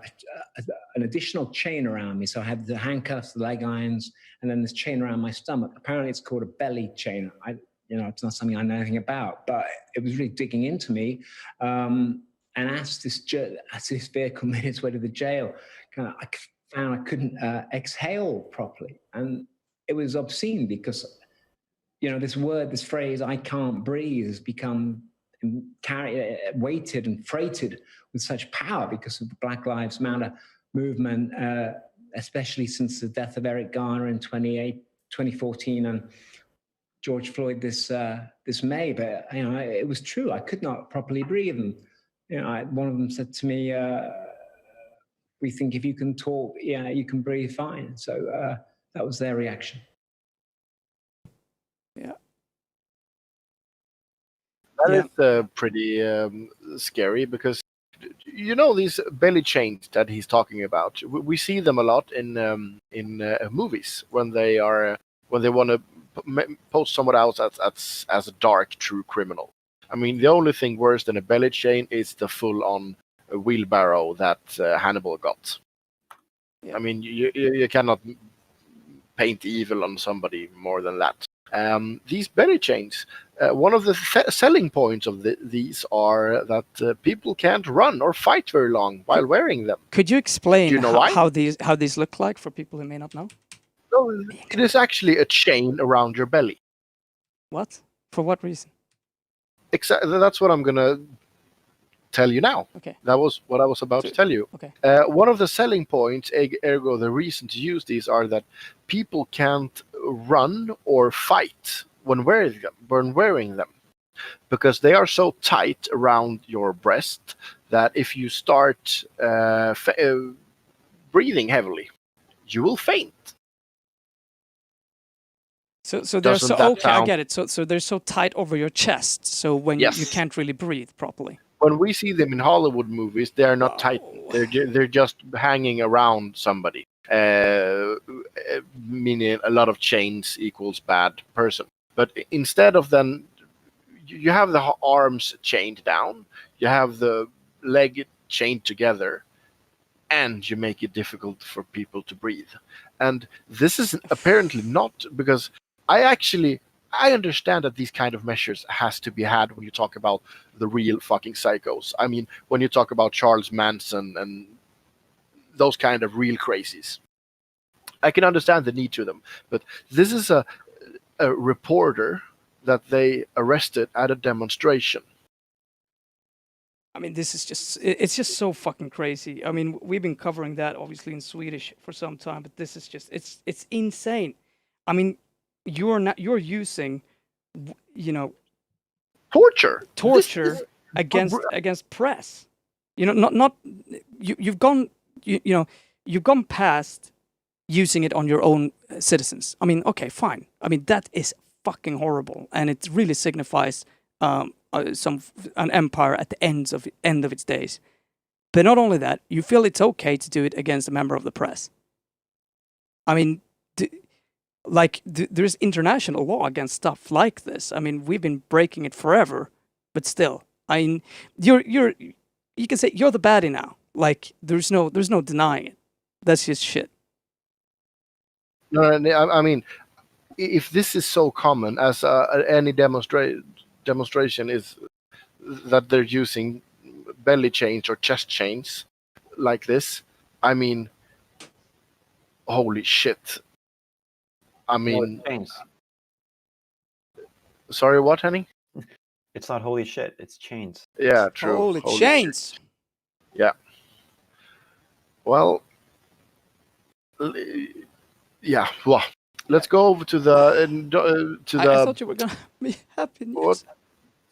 additional chain around me. So I had the handcuffs, the leg irons, and then this chain around my stomach. Apparently it's called a belly chain. It's not something I know anything about, but it was really digging into me. And as this vehicle made its way to the jail, I found I couldn't exhale properly. And it was obscene because, this phrase, "I can't breathe," has become weighted and freighted with such power because of the Black Lives Matter movement, especially since the death of Eric Garner in 2014 and George Floyd this May. But it was true. I could not properly breathe, and one of them said to me, "We think if you can talk, you can breathe fine." So that was their reaction. Yeah. That is pretty scary because these belly chains that he's talking about. We see them a lot in movies when they want to post someone else as a dark true criminal. I mean, the only thing worse than a belly chain is the full-on wheelbarrow that Hannibal got. Yeah. I mean, you cannot paint evil on somebody more than that. These belly chains, one of the selling points of these are that people can't run or fight very long while wearing them. Could you explain Do you know how these look like for people who may not know? So it is actually a chain around your belly. What? For what reason? Exactly. That's what I'm gonna tell you now. Okay. That was what I was about to tell you. Okay. One of the selling points, ergo the reason to use these, are that people can't run or fight when wearing them, because they are so tight around your breast that if you start breathing heavily, you will faint. So they're Doesn't so that okay. I sound- get it. So they're so tight over your chest. So when Yes. you can't really breathe properly. When we see them in Hollywood movies, they are not tight. Oh. They're just hanging around somebody. Meaning a lot of chains equals bad person. But instead of then, you have the arms chained down, you have the leg chained together, and you make it difficult for people to breathe. And this is apparently not, because I understand that these kind of measures has to be had when you talk about the real fucking psychos. I mean, when you talk about Charles Manson and those kind of real crazies, I can understand the need to them. But this is a reporter that they arrested at a demonstration. I mean, this is it's just so fucking crazy. I mean, we've been covering that obviously in Swedish for some time, but this is just, it's insane. I mean, you're using, you know, Torture against press. You know, not you've gone you've gone past using it on your own citizens. I mean, okay, fine. I mean, that is fucking horrible, and it really signifies an empire at the end of its days. But not only that, you feel it's okay to do it against a member of the press. I mean, there's international law against stuff like this. I mean, we've been breaking it forever, but still, I mean, you can say you're the baddie now. Like, there's no denying it. That's just shit. No, I mean, if this is so common as any demonstration is that they're using belly chains or chest chains like this, I mean, holy shit. I mean, chains. Sorry, what, Henning? It's not holy shit. It's chains. Yeah, true. Holy chains. Shit. Yeah. Well, yeah. Well, let's go over to the I thought you were gonna be happy news. What?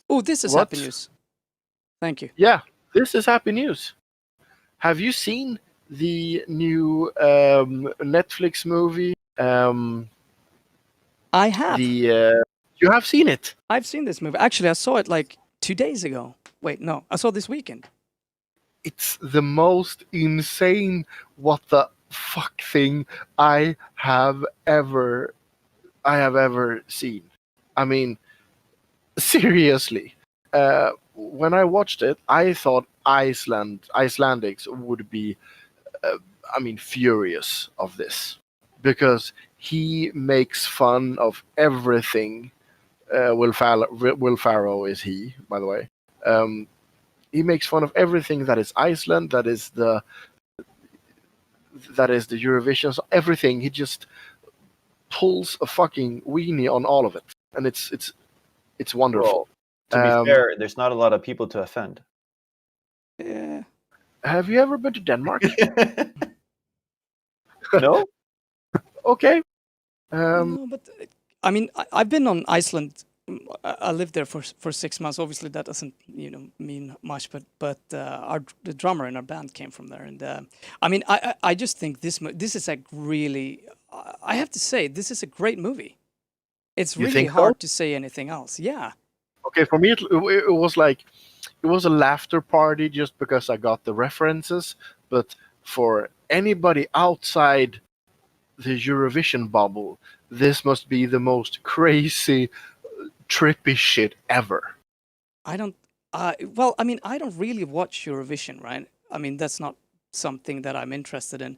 Oh, this is What? happy news. Thank you. Yeah, this is happy news. Have you seen the new Netflix movie? I have. You have seen it? I've seen this movie. Actually, I saw it like 2 days ago. Wait, no, I saw it this weekend. It's the most insane what the fuck thing I have ever seen. I mean, seriously. When I watched it, I thought Icelandics would be, furious of this, because he makes fun of everything. Will Ferrell is he, by the way. He makes fun of everything that is Iceland, that is the Eurovision, so everything. He just pulls a fucking weenie on all of it, and it's wonderful. Well, to be fair, there's not a lot of people to offend. Yeah. Have you ever been to Denmark? No? Okay. No, but I mean, I've been on Iceland. I lived there for 6 months. Obviously, that doesn't mean much. But the drummer in our band came from there, and I mean, I just think this is a really. I have to say, this is a great movie. It's You really think so? hard to say anything else. Yeah. Okay, for me it was like it was a laughter party just because I got the references, but for anybody outside the Eurovision bubble, this must be the most crazy, trippy shit ever. I don't. Well, I mean, I don't really watch Eurovision, right? I mean, that's not something that I'm interested in.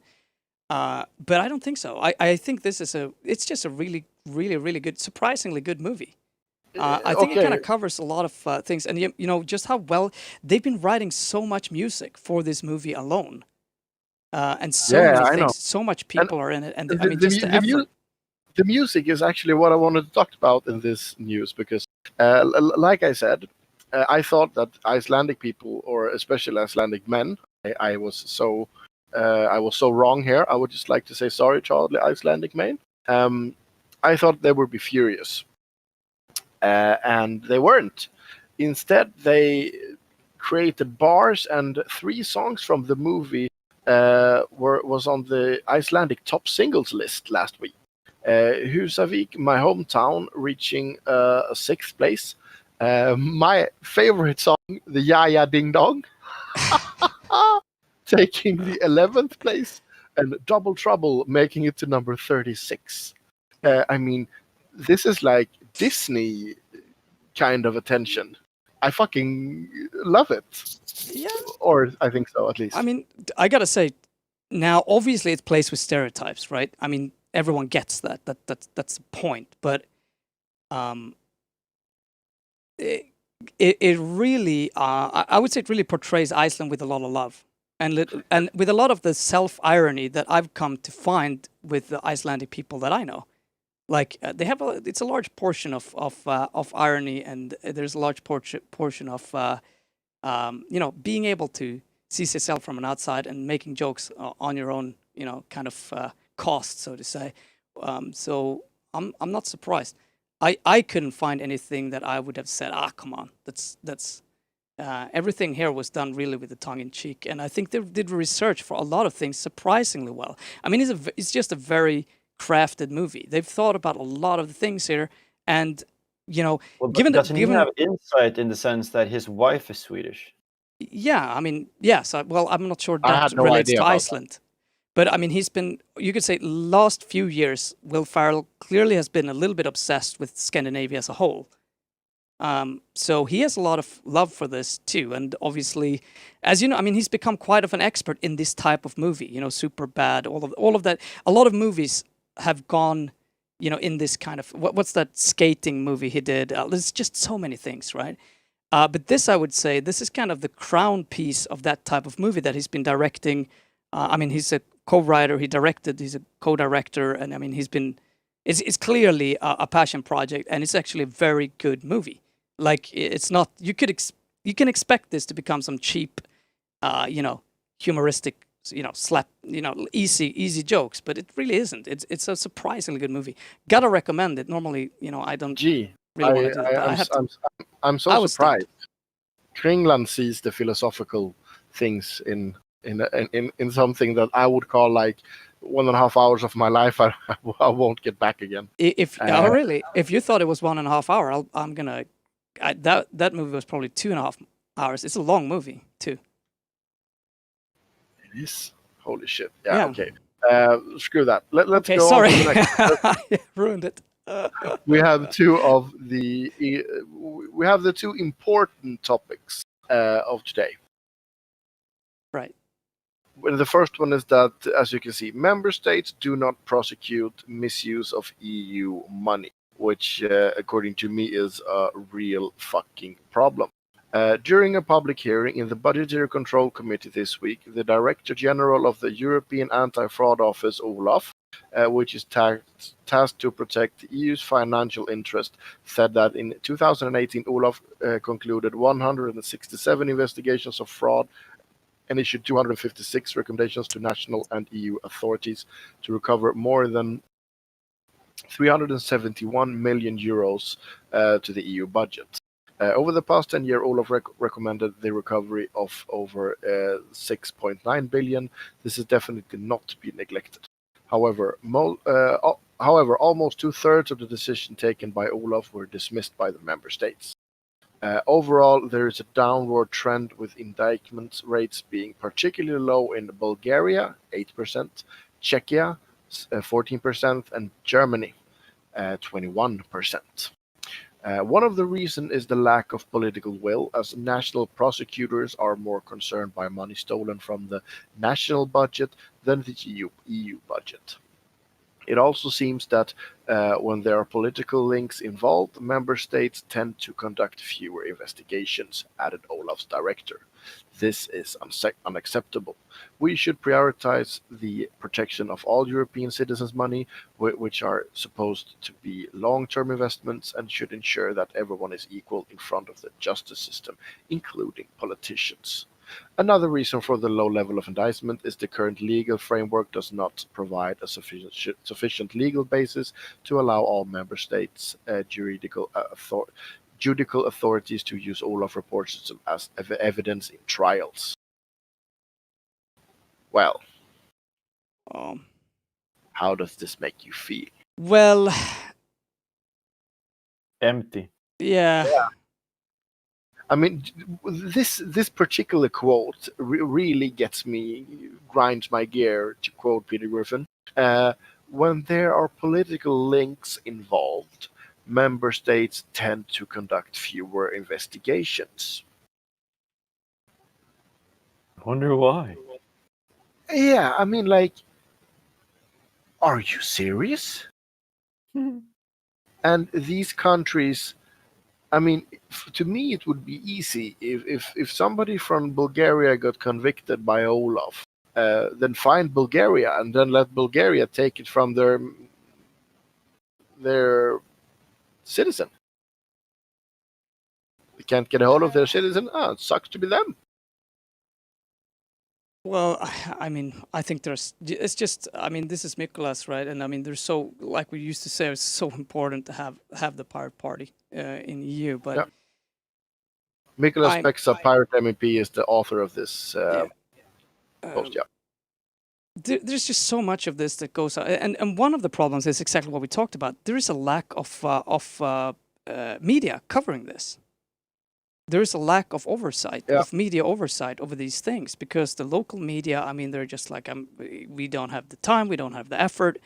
But I don't think so. I think this is it's just a really, really, really good, surprisingly good movie. I think it kind of covers a lot of things, and you know just how well they've been writing so much music for this movie alone, and so many I things, know. so much people are in it, and I mean The just the effort. the music is actually what I wanted to talk about in this news, because like I said, I thought that Icelandic people, or especially Icelandic men, I was so wrong here. I would just like to say sorry to all the Icelandic men. I thought they would be furious, and they weren't. Instead, they created bars, and 3 songs from the movie was on the Icelandic top singles list last week. Husavik, my hometown, reaching 6th place. My favorite song, the Yaya Ding Dong, taking the 11th place, and Double Trouble making it to number 36. I mean, this is like Disney kind of attention. I fucking love it. Yeah. Or I think so, at least. I mean, I gotta say, now obviously it plays with stereotypes, right? I mean, everyone gets that. That's the point. But it really, I would say, it really portrays Iceland with a lot of love, and with a lot of the self-irony that I've come to find with the Icelandic people that I know. Like they have it's a large portion of irony, and there's a large portion of being able to see yourself from an outside and making jokes on your own, kind of cost, so to say. So I'm not surprised. I couldn't find anything that I would have said, come on, that's everything here was done really with the tongue in cheek, and I think they did research for a lot of things surprisingly well. I mean, it's just a very crafted movie. They've thought about a lot of the things here, and Well, given doesn't he given have insight in the sense that his wife is Swedish? yeah, I mean, yes. Well, I'm not sure I that had no relates idea to about Iceland, but I mean, you could say, last few years, Will Ferrell clearly has been a little bit obsessed with Scandinavia as a whole. So he has a lot of love for this too, and obviously, as you know, I mean, he's become quite of an expert in this type of movie. Super bad, all of that. A lot of movies have gone, in this kind of what's that skating movie he did? There's just so many things, right? But this, I would say, this is kind of the crown piece of that type of movie that he's been directing. I mean, he's a co-writer, he's a co-director, and I mean, it's clearly a passion project, and it's actually a very good movie. Like, it's not, you can expect this to become some cheap, humoristic, slap, easy jokes, but it really isn't. It's a surprisingly good movie. Gotta recommend it. Normally, I don't really want to do that, but I have to. I'm so I was stunned. surprised. Kringlan sees the philosophical things in something that I would call like 1.5 hours of my life I won't get back again. Really, if you thought it was 1.5 hour, that movie was probably 2.5 hours. It's a long movie too. It is. Holy shit. Yeah. Okay. Screw that. Let's Okay, go sorry. on to the next. I ruined it. We have the two important topics of today. Right. Well, the first one is that, as you can see, member states do not prosecute misuse of EU money, which, according to me, is a real fucking problem. During a public hearing in the Budgetary Control Committee this week, the Director General of the European Anti-Fraud Office, Olaf, which is tasked to protect the EU's financial interest, said that in 2018, Olaf concluded 167 investigations of fraud and issued 256 recommendations to national and EU authorities to recover more than 371 million euros to the EU budget. Over the past 10 years, Olaf recommended the recovery of over 6.9 billion. This is definitely not to be neglected. However, almost 2/3 of the decisions taken by Olaf were dismissed by the member states. Overall, there is a downward trend with indictment rates being particularly low in Bulgaria, 8%, Czechia, 14%, and Germany, 21%. One of the reasons is the lack of political will, as national prosecutors are more concerned by money stolen from the national budget than the EU budget. It also seems that when there are political links involved, member states tend to conduct fewer investigations, added Olaf's director. This is unacceptable. We should prioritize the protection of all European citizens' money, which are supposed to be long-term investments, and should ensure that everyone is equal in front of the justice system, including politicians. Another reason for the low level of indictment is the current legal framework does not provide a sufficient legal basis to allow all member states' judicial authorities to use Olaf reports as evidence in trials. Well, Um, how does this make you feel? well, Empty. yeah. I mean, this particular quote really grinds my gear, to quote Peter Griffin. When there are political links involved, member states tend to conduct fewer investigations. I wonder why. Yeah, I mean, like, are you serious? And these countries, I mean, to me, it would be easy if somebody from Bulgaria got convicted by Olaf, then find Bulgaria and then let Bulgaria take it from their citizen. They can't get a hold of their citizen. It sucks to be them. Well, I mean, I think it's just, I mean, this is Mikolas, right? And I mean, there's so, like we used to say, it's so important to have the pirate party in EU, but Yeah. Mikolas I'm- Peksa, Pirate MEP, is the author of this Yeah. post. Yeah. There's just so much of this that goes on. And one of the problems is exactly what we talked about. There is a lack of media covering this. There is a lack of oversight, Yeah. of media oversight over these things, because the local media, I mean, they're just like, we don't have the time, we don't have the effort.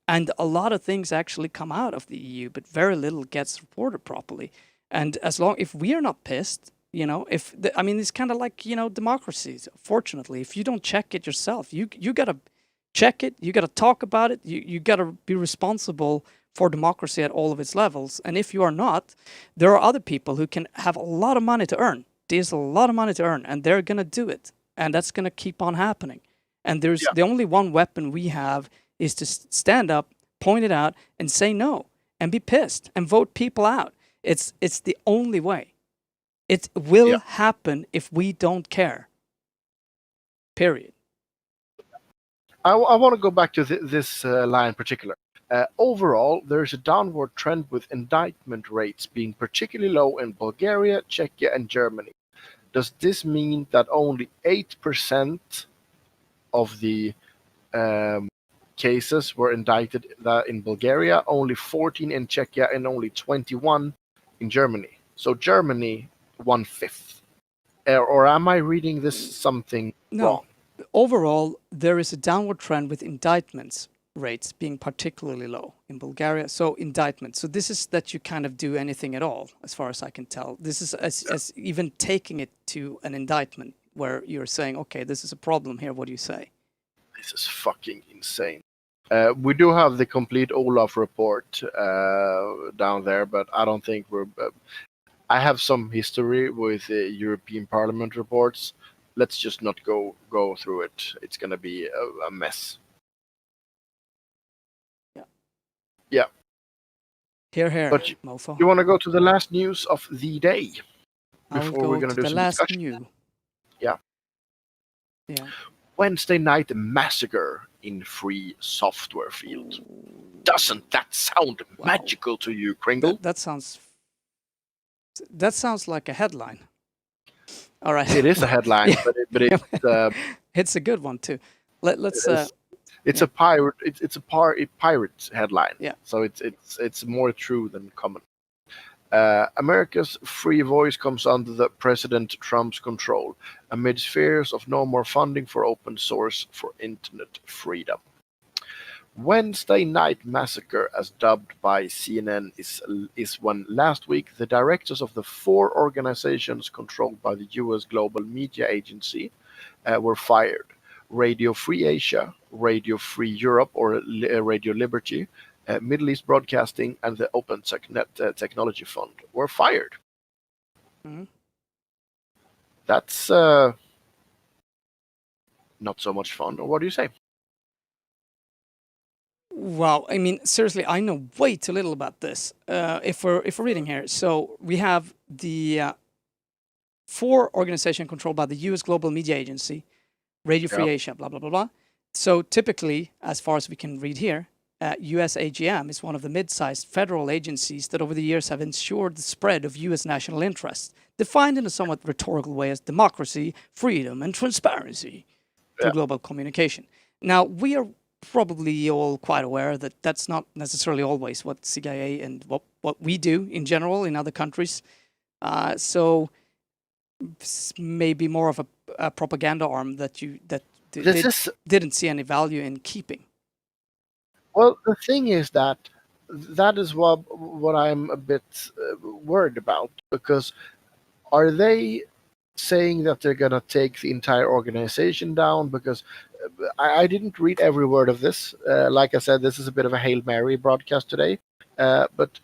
And a lot of things actually come out of the EU, but very little gets reported properly. And if we are not pissed, I mean, it's kind of like, democracies. Fortunately, if you don't check it yourself, you got to check it, you got to talk about it, you got to be responsible for democracy at all of its levels. And if you are not, there are other people who can have a lot of money to earn. There's a lot of money to earn, and they're going to do it. And that's going to keep on happening. And there's the only one weapon we have is to stand up, point it out, and say no, and be pissed, and vote people out. It's the only way. It will happen if we don't care. Period. I want to go back to this line in particular. Overall, there is a downward trend with indictment rates being particularly low in Bulgaria, Czechia, and Germany. Does this mean that only 8% of the cases were indicted in Bulgaria, only 14 in Czechia, and only 21 in Germany? So Germany, 1/5. Or am I reading this something wrong? Overall, there is a downward trend with indictments rates being particularly low in Bulgaria. So indictment. So this is that you kind of do anything at all, as far as I can tell. This is as even taking it to an indictment where you're saying, okay, this is a problem here. What do you say? This is fucking insane. We do have the complete Olaf report down there, but I don't think we're... I have some history with European Parliament reports. Let's just not go through it. It's going to be a mess. Yeah. Here, But mofo. You want to go to the last news of the day I will before we're go going to to do the some last discussion? news. Yeah. Yeah. Wednesday night massacre in free software field. Doesn't that sound magical to you, Kringle? That sounds like a headline. All right. It is a headline, Yeah. but it's it's a good one too. Let's it's a pirate. It's a pirate headline. Yeah. So it's more true than common. America's free voice comes under the President Trump's control amid fears of no more funding for open source for internet freedom. Wednesday night massacre, as dubbed by CNN, is when last week the directors of the 4 organizations controlled by the U.S. global media agency were fired: Radio Free Asia, Radio Free Europe, or Radio Liberty, Middle East Broadcasting, and the Open Technology Fund were fired. Mhm. That's not so much fun. Or what do you say? Wow, I mean, seriously, I know way too little about this. If we're reading here, so we have the 4 organization controlled by the U.S. Global Media Agency, Radio Free Yeah. Asia, blah blah blah blah. So typically, as far as we can read here, USAGM is one of the mid-sized federal agencies that over the years have ensured the spread of U.S. national interests, defined in a somewhat rhetorical way as democracy, freedom, and transparency through Yeah. global communication. Now, we are probably all quite aware that that's not necessarily always what CIA and what we do in general in other countries. So maybe more of a propaganda arm that didn't see any value in keeping. Well, the thing is that is what I'm a bit worried about, because are they saying that they're going to take the entire organization down? Because I didn't read every word of this. Like I said, this is a bit of a Hail Mary broadcast today. But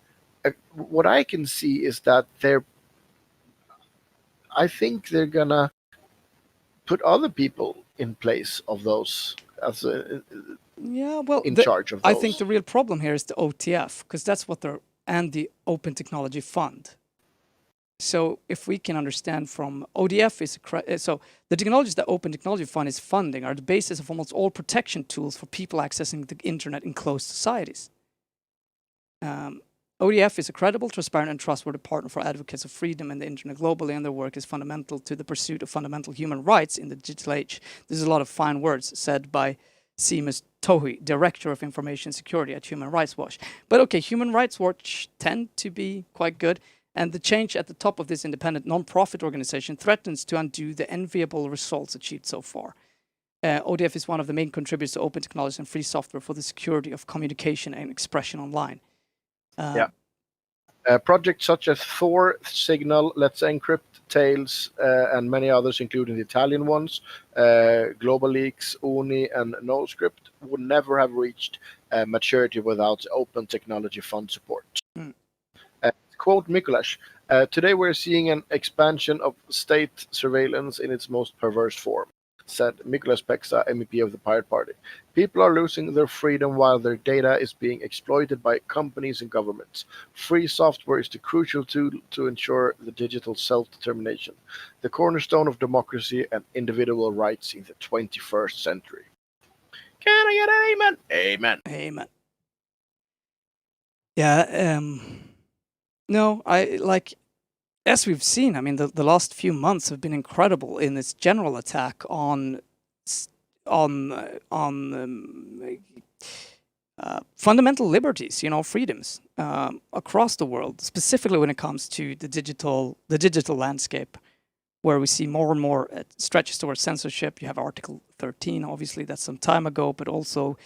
what I can see is that I think they're going to put other people in place of those as Yeah, well, in charge of those. I think the real problem here is the OTF, because that's what they're, and the Open Technology Fund. So if we can understand from ODF so the technologies that Open Technology Fund is funding are the basis of almost all protection tools for people accessing the internet in closed societies. ODF is a credible, transparent, and trustworthy partner for advocates of freedom and the internet globally, and their work is fundamental to the pursuit of fundamental human rights in the digital age. There's a lot of fine words said by Seamus Tohi, Director of Information Security at Human Rights Watch. But okay, Human Rights Watch tend to be quite good, and the change at the top of this independent non-profit organization threatens to undo the enviable results achieved so far. ODF is one of the main contributors to open technology and free software for the security of communication and expression online. Projects such as Thor, Signal, Let's Encrypt, Tails, and many others, including the Italian ones, Global Leaks, Uni, and NoScript, would never have reached maturity without Open Technology Fund support. Quote Mikuláš, today we're seeing an expansion of state surveillance in its most perverse form, said Mikuláš Peksa, MEP of the Pirate Party. People are losing their freedom while their data is being exploited by companies and governments. Free software is the crucial tool to ensure the digital self-determination, the cornerstone of democracy and individual rights in the 21st century. Can I get an amen? Amen. Amen. Yeah, no, I like, as we've seen, I mean, the last few months have been incredible in this general attack on fundamental liberties, freedoms across the world, specifically when it comes to the digital landscape, where we see more and more stretches towards censorship. You have Article 13, obviously, that's some time ago, but also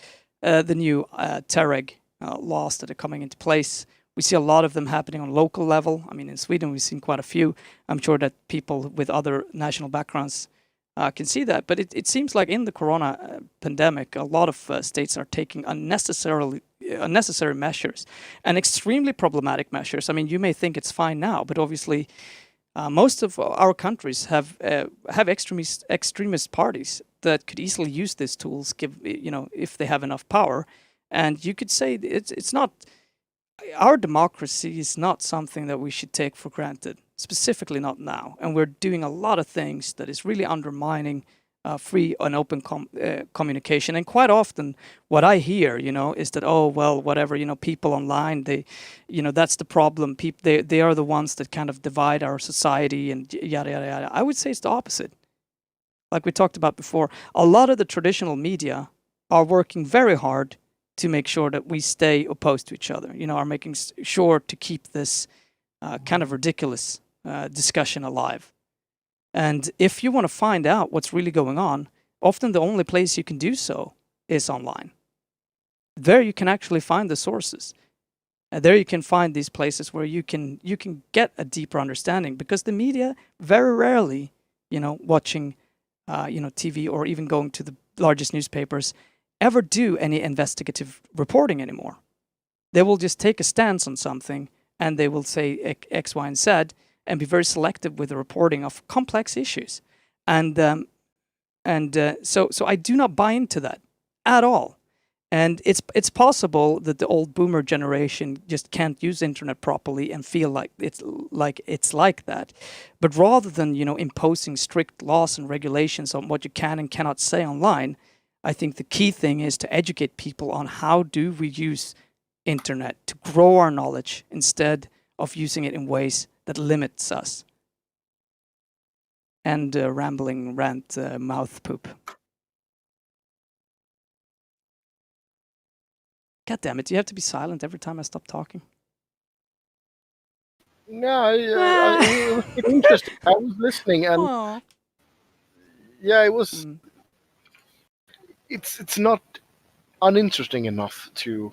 the new TEREG laws that are coming into place. We see a lot of them happening on local level. I mean, in Sweden, we've seen quite a few. I'm sure that people with other national backgrounds can see that. But it seems like in the corona pandemic, a lot of states are taking unnecessary measures and extremely problematic measures. I mean, you may think it's fine now, but obviously most of our countries have extremist parties that could easily use these tools, if they have enough power. And you could say it's not. Our democracy is not something that we should take for granted, specifically not now. And we're doing a lot of things that is really undermining free and open communication. And quite often what I hear, is that, oh, well, whatever, people online, that's the problem. They are the ones that kind of divide our society and yada, yada, yada. I would say it's the opposite. Like we talked about before, a lot of the traditional media are working very hard to make sure that we stay opposed to each other, are making sure to keep this kind of ridiculous discussion alive. And if you want to find out what's really going on, often the only place you can do so is online. There you can actually find the sources. And there you can find these places where you can get a deeper understanding, because the media very rarely, watching, TV or even going to the largest newspapers, ever do any investigative reporting anymore. They will just take a stance on something and they will say X, Y, and Z and be very selective with the reporting of complex issues. So I do not buy into that at all. And it's possible that the old boomer generation just can't use internet properly and feel like it's like that. But rather than, imposing strict laws and regulations on what you can and cannot say online, I think the key thing is to educate people on how do we use internet to grow our knowledge instead of using it in ways that limits us. And rambling rant mouth poop. God damn it, you have to be silent every time I stop talking. No, it was interesting. I was listening, and Aww. yeah, it was. It's not uninteresting enough to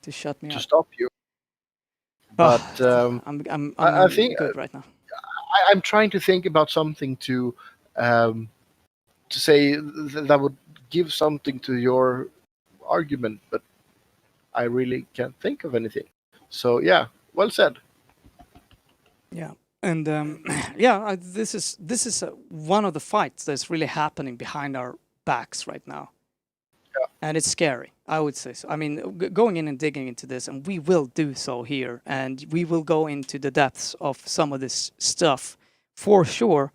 shut me up. stop you. But I'm I think good right now. I'm trying to think about something to say that would give something to your argument, but I really can't think of anything. So yeah, well said. Yeah, and this is one of the fights that's really happening behind our backs right now. Yeah. And it's scary, I would say so. I mean, going in and digging into this, and we will do so here, and we will go into the depths of some of this stuff for sure.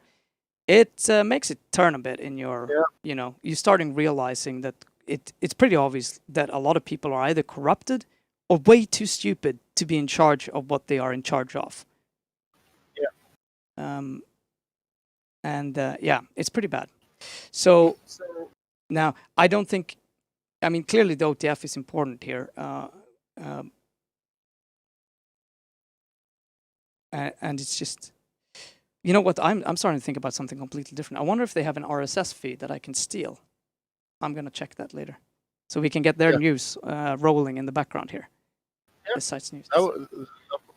It makes it turn a bit in your, you're starting realizing that it's pretty obvious that a lot of people are either corrupted or way too stupid to be in charge of what they are in charge of. It's pretty bad. So now I don't think. I mean, clearly the OTF is important here, and it's just, you know what? I'm starting to think about something completely different. I wonder if they have an RSS feed that I can steal. I'm gonna check that later, so we can get their news rolling in the background here. The site's news. That would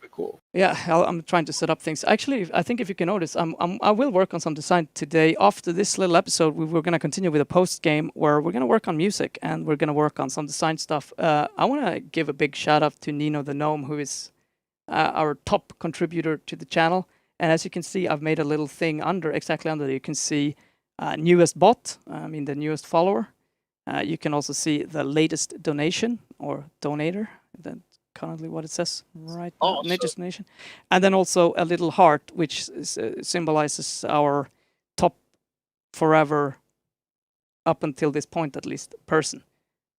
be cool. Yeah, I'm trying to set up things. Actually, I think if you can notice, I will work on some design today. After this little episode, we're going to continue with a post game where we're going to work on music and we're going to work on some design stuff. I want to give a big shout out to Nino the Gnome, who is our top contributor to the channel. And as you can see, I've made a little thing exactly under there. You can see newest bot, the newest follower. You can also see the latest donation or donator. That's currently what it says right now, latest donation. And then also a little heart, which symbolizes our top forever, up until this point at least, person.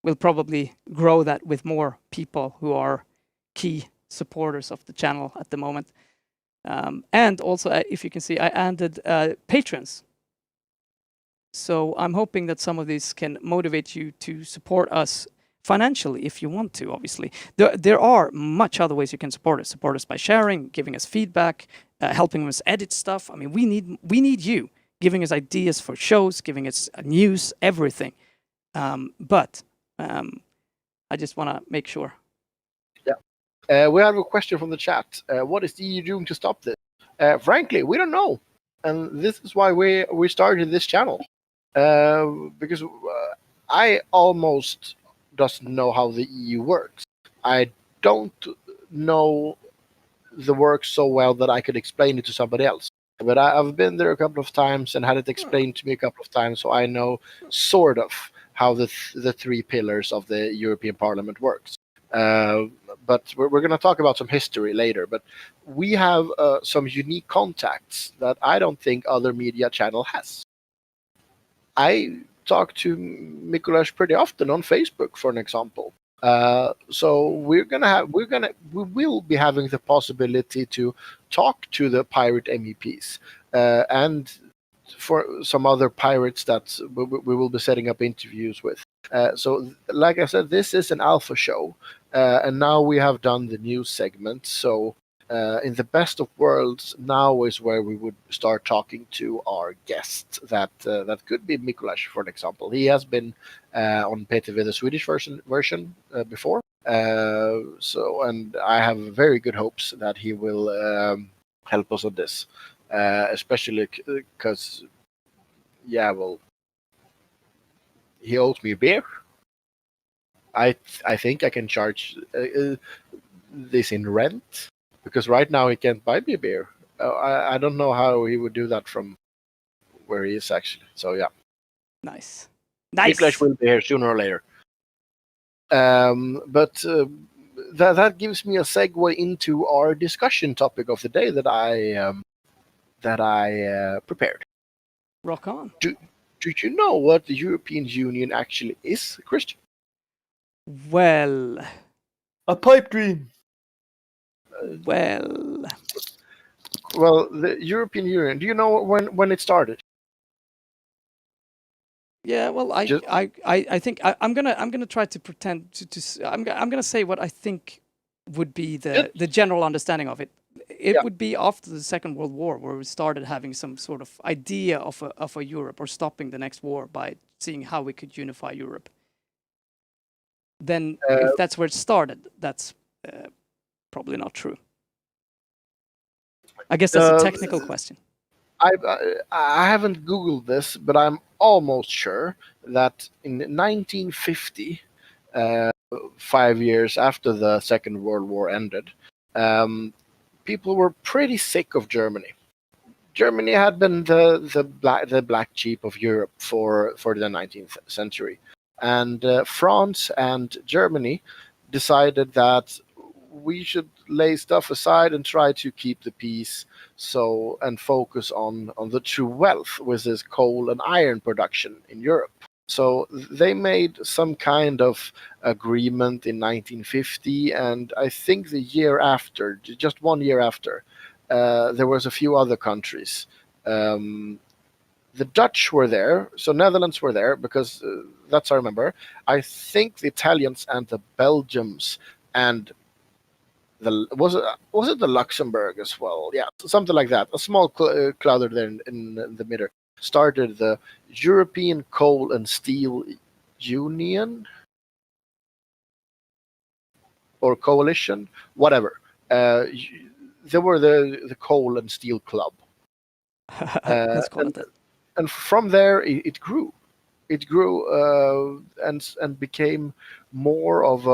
We'll probably grow that with more people who are key supporters of the channel at the moment. And also, if you can see, I added patrons. So I'm hoping that some of these can motivate you to support us financially if you want to, obviously. There are much other ways you can support us. Support us by sharing, giving us feedback, helping us edit stuff. I mean, we need you giving us ideas for shows, giving us news, everything. But I just want to make sure. Yeah. We have a question from the chat. What is the EU doing to stop this? Frankly, we don't know. And this is why we started this channel. Because I almost doesn't know how the EU works. I don't know the work so well that I could explain it to somebody else. But I've been there a couple of times and had it explained to me a couple of times, so I know sort of how the three pillars of the European Parliament works. But we're going to talk about some history later. But we have some unique contacts that I don't think other media channel has. I talk to Mikuláš pretty often on Facebook, for an example. So we will be having the possibility to talk to the pirate MEPs and for some other pirates that we will be setting up interviews with. So, like I said, this is an alpha show, and now we have done the news segment. So, in the best of worlds, now is where we would start talking to our guests. That could be Mikuláš, for an example. He has been on PTV, the Swedish version before. And I have very good hopes that he will help us on this, especially because, he owes me a beer. I think I can charge this in rent, because right now he can't buy me a beer. I don't know how he would do that from where he is actually. So yeah, Nice. Nicholas will be here sooner or later. But that gives me a segue into our discussion topic of the day that I prepared. Rock on. Do you know what the European Union actually is, Christian? Well, A pipe dream. well. Well, the European Union. Do you know when it started? Yeah, well, I Just- think I'm gonna try to pretend I'm gonna say what I think would be the general understanding of it. It Yeah. would be after the Second World War, where we started having some sort of idea of a Europe, or stopping the next war by seeing how we could unify Europe. Then, if that's where it started, that's probably not true. I guess that's a technical question. I haven't Googled this, but I'm almost sure that in 1950, 5 years after the Second World War ended, people were pretty sick of Germany. Germany had been the black sheep of Europe for the 19th century, and France and Germany decided that we should lay stuff aside and try to keep the peace, and focus on the true wealth, which is coal and iron production in Europe. So they made some kind of agreement in 1950, and I think the year after, just 1 year after, there was a few other countries. The Dutch were there, so Netherlands were there, because that's I remember. I think the Italians and the Belgians and was it the Luxembourg as well? Yeah, something like that. A small clutter there in the middle started the European Coal and Steel Union or Coalition, whatever. They were the Coal and Steel Club. Let's call it that. And from there it grew. It grew and became more of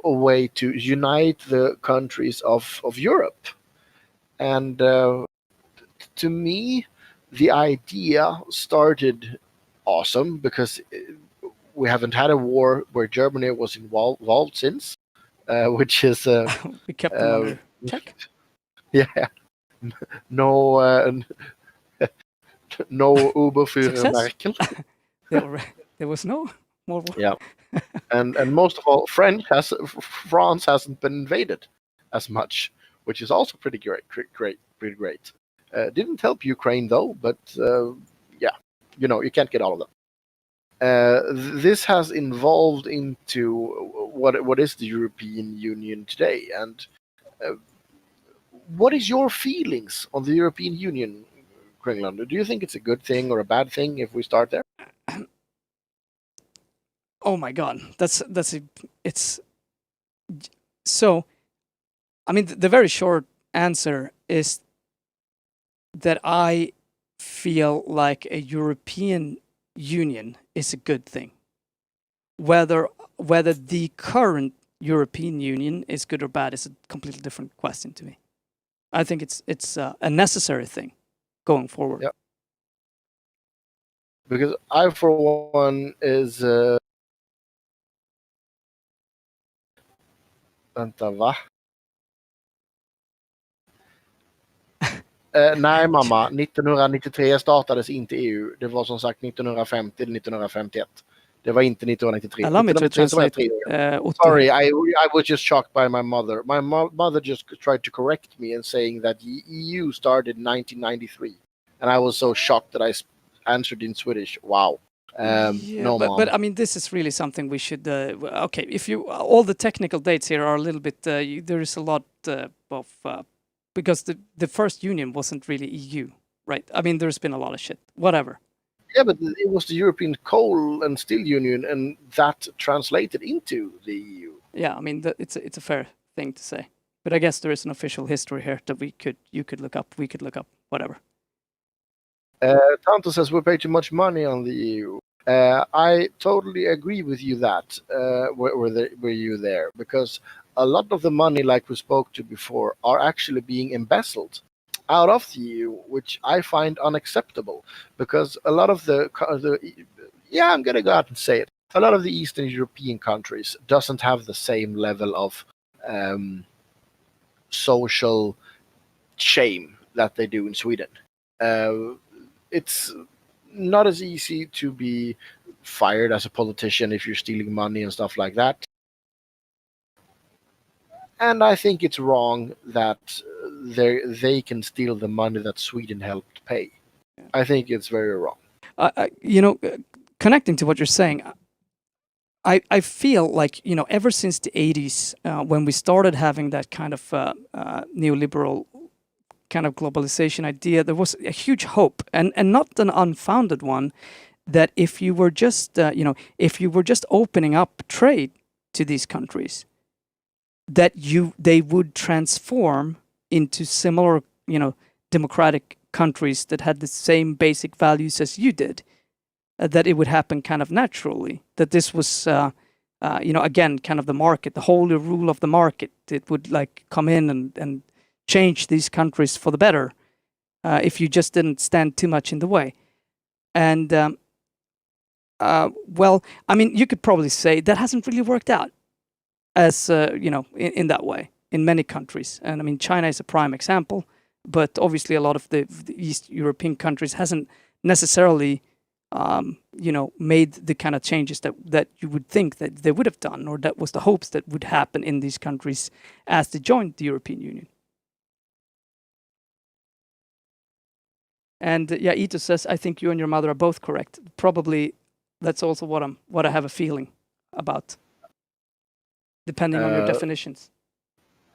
a way to unite the countries of Europe. And to me, the idea started awesome, because we haven't had a war where Germany was involved since, which is We kept them under check. yeah, no no Uber für Success. Merkel. There was no more war. Yeah, and most of all, France hasn't been invaded as much, which is also pretty great. Didn't help Ukraine though, but yeah, you can't get all of them. This has evolved into what is the European Union today, and what is your feelings on the European Union, Kringlan? Do you think it's a good thing or a bad thing if we start there? Oh my God, it's so. I mean, the very short answer is that I feel like a European Union is a good thing. Whether the current European Union is good or bad is a completely different question to me. I think it's a necessary thing going forward. Yeah. Because I, for one, is vänta, va? Nej mamma, 1993 startades inte EU. Det var som sagt 1950 eller 1951. Det var inte 1993. Allow me to translate. Otto. Sorry, I was just shocked by my mother. My mother just tried to correct me and saying that the EU started in 1993. And I was so shocked that I answered in Swedish. Wow. No, but I mean, this is really something we should. Okay, if you all the technical dates here are a little bit. There is a lot of because the first union wasn't really EU, right? I mean, there's been a lot of shit. Whatever. Yeah, but it was the European Coal and Steel Union, and that translated into the EU. Yeah, I mean, it's a fair thing to say. But I guess there is an official history here that you could look up. We could look up. Whatever. Tanto says we pay too much money on the EU. I totally agree with you that were you there, because a lot of the money, like we spoke to before, are actually being embezzled out of the EU, which I find unacceptable. Because a lot of yeah, I'm gonna go out and say it. A lot of the Eastern European countries doesn't have the same level of social shame that they do in Sweden. It's not as easy to be fired as a politician if you're stealing money and stuff like that. And I think it's wrong that they can steal the money that Sweden helped pay. I think it's very wrong. Connecting to what you're saying, I feel like, ever since the 80s, when we started having that kind of neoliberal kind of globalization idea, there was a huge hope, and not an unfounded one, that if you were just if you were just opening up trade to these countries, that they would transform into similar democratic countries that had the same basic values as you did, that it would happen kind of naturally, that this was again, kind of the market, the holy rule of the market. It would like come in and change these countries for the better, if you just didn't stand too much in the way. And well, I mean, you could probably say that hasn't really worked out as in that way in many countries. And I mean, China is a prime example, but obviously a lot of the East European countries hasn't necessarily made the kind of changes that you would think that they would have done, or that was the hopes that would happen in these countries as they joined the European Union. And yeah, Ito says, I think you and your mother are both correct. Probably that's also what I have a feeling about, depending on your definitions.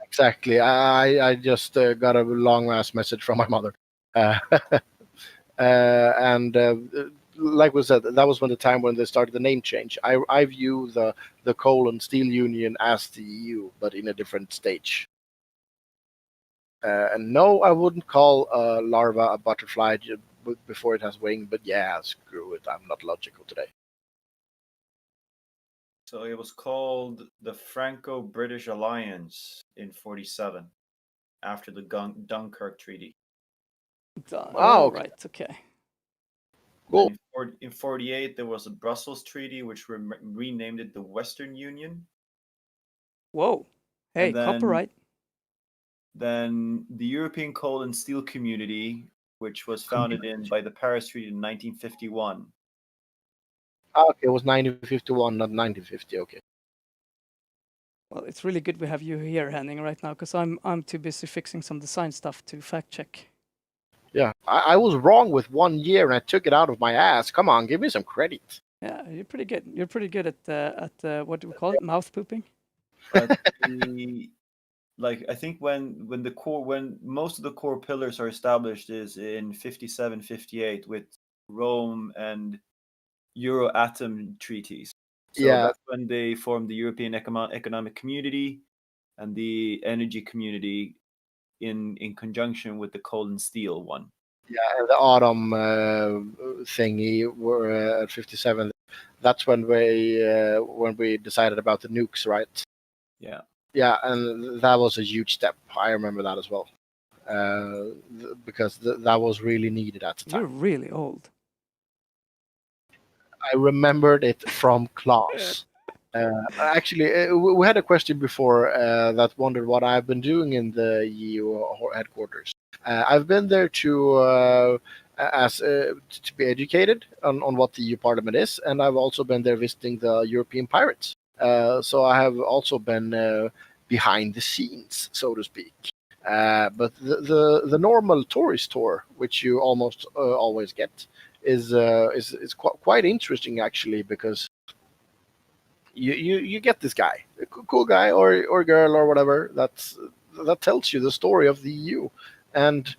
Exactly. I just got a long ass message from my mother, and like we said, that was when the time when they started the name change. I view the coal and steel union as the EU, but in a different stage. And no, I wouldn't call a larva a butterfly before it has wing, but yeah, screw it. I'm not logical today. So it was called the Franco-British Alliance in 47, after the Dunkirk Treaty. Wow, okay. Right, okay. Cool. In 48, there was a Brussels Treaty, which renamed it the Western Union. Whoa. Hey, And then, copyright. Then the European Coal and Steel Community, which was founded by the Paris Treaty in 1951. Okay, it was 1951, not 1950. Okay. Well, it's really good we have you here, Henning, right now, because I'm too busy fixing some design stuff to fact check. Yeah, I was wrong with 1 year, and I took it out of my ass. Come on, give me some credit. Yeah, you're pretty good. You're pretty good at what do we call it? Mouth pooping. But I think when most of the core pillars are established is in 57, 58 with Rome and Euratom treaties. So Yeah. that's when they formed the European Economic Community and the Energy Community in conjunction with the coal and steel one. Yeah, and the autumn thingy were at 57. That's when we decided about the nukes, right? Yeah. Yeah, and that was a huge step. I remember that as well, because that was really needed at the time. You're really old. I remembered it from class. Actually, we had a question before that wondered what I've been doing in the EU headquarters. I've been there to be educated on what the EU Parliament is, and I've also been there visiting the European pirates. So I have also been behind the scenes, so to speak. But the normal tourist tour, which you almost always get, is quite interesting actually, because you get this guy, a cool guy or girl or whatever that tells you the story of the EU, and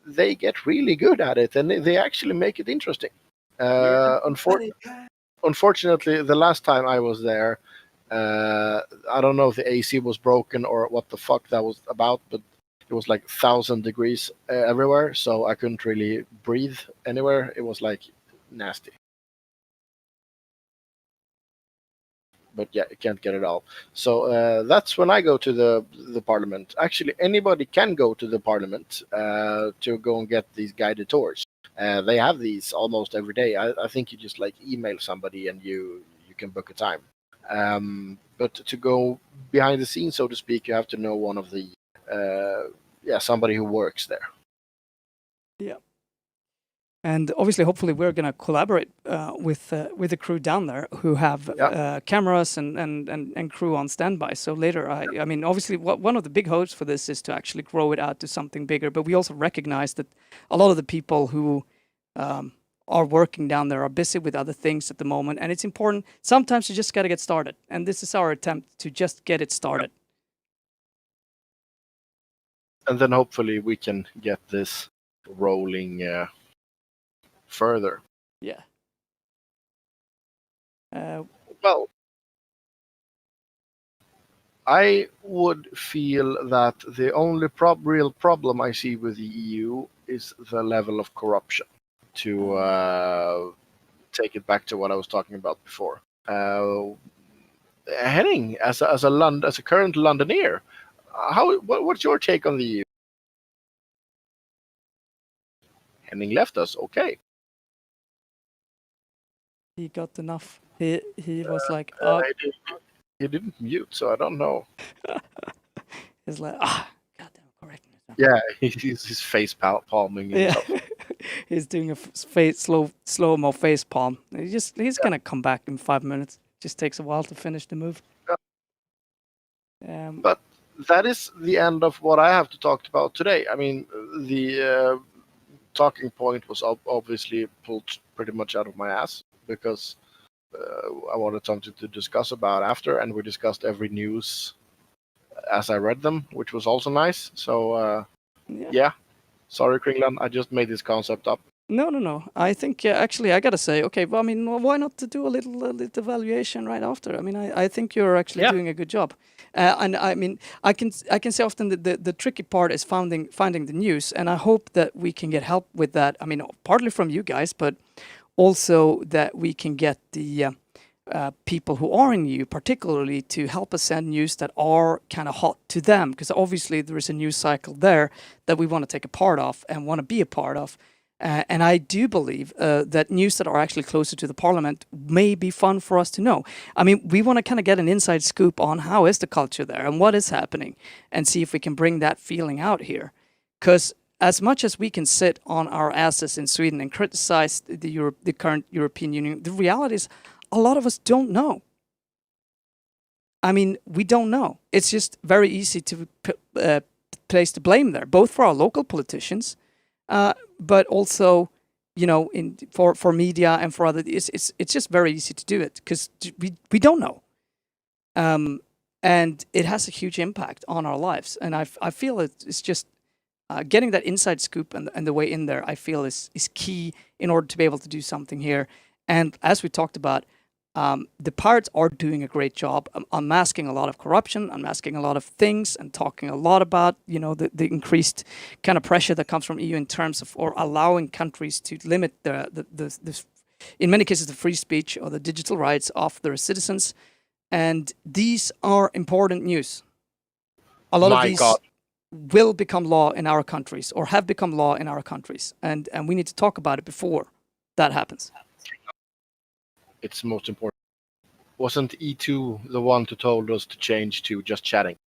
they get really good at it, and they actually make it interesting. Unfortunately, the last time I was there, I don't know if the AC was broken or what the fuck that was about, but it was like 1,000 degrees everywhere, so I couldn't really breathe anywhere. It was like nasty. but yeah, you can't get it all. So that's when I go to the parliament. Actually, anybody can go to the parliament to go and get these guided tours. They have these almost every day. I think you just like email somebody and you can book a time. But to go behind the scenes, so to speak, you have to know one of the somebody who works there. Yeah. And obviously, hopefully, we're going to collaborate with the crew down there who have cameras and crew on standby. So later, I mean, obviously, one of the big hopes for this is to actually grow it out to something bigger. But we also recognize that a lot of the people who are working down there are busy with other things at the moment, and it's important. Sometimes you just got to get started, and this is our attempt to just get it started. And then hopefully we can get this rolling further. Yeah. Well, I would feel that the only real problem I see with the EU is the level of corruption. To take it back to what I was talking about before, Henning, as a current Londoner, what's your take on the EU? Henning left us. Okay. He got enough. He was like, he didn't mute, so I don't know. He's like, goddamn correctness. Yeah, he's face palming himself. Yeah. He's doing a slow-mo face palm. He's gonna come back in 5 minutes. Just takes a while to finish the move. Yeah. But that is the end of what I have to talk about today. I mean, the talking point was obviously pulled pretty much out of my ass because I wanted something to discuss about after, and we discussed every news as I read them, which was also nice. So yeah. Sorry, Kringlan, I just made this concept up. No. I think actually I gotta say, okay. Well, I mean, why not to do a little evaluation right after? I mean, I think you're actually doing a good job, and I mean, I can say often that the tricky part is finding the news, and I hope that we can get help with that. I mean, partly from you guys, but also that we can get the people who are in EU, particularly, to help us send news that are kind of hot to them, because obviously there is a news cycle there that we want to take a part of and want to be a part of. And I do believe that news that are actually closer to the parliament may be fun for us to know. I mean, we want to kind of get an inside scoop on how is the culture there and what is happening, and see if we can bring that feeling out here. Because as much as we can sit on our asses in Sweden and criticize the current European Union, the reality is a lot of us don't know. I mean, we don't know. It's just very easy to place the blame there, both for our local politicians, but also, you know, for media and for other. It's just very easy to do it because we don't know, and it has a huge impact on our lives. And I feel it's just getting that inside scoop and the way in there. I feel is key in order to be able to do something here. And as we talked about, the Pirates are doing a great job unmasking a lot of corruption, unmasking a lot of things, and talking a lot about, you know, the increased kind of pressure that comes from EU in terms of or allowing countries to limit the in many cases the free speech or the digital rights of their citizens. And these are important news. A lot of these will become law in our countries or have become law in our countries, and we need to talk about it before that happens. It's most important. Wasn't E2 the one who told us to change to just chatting?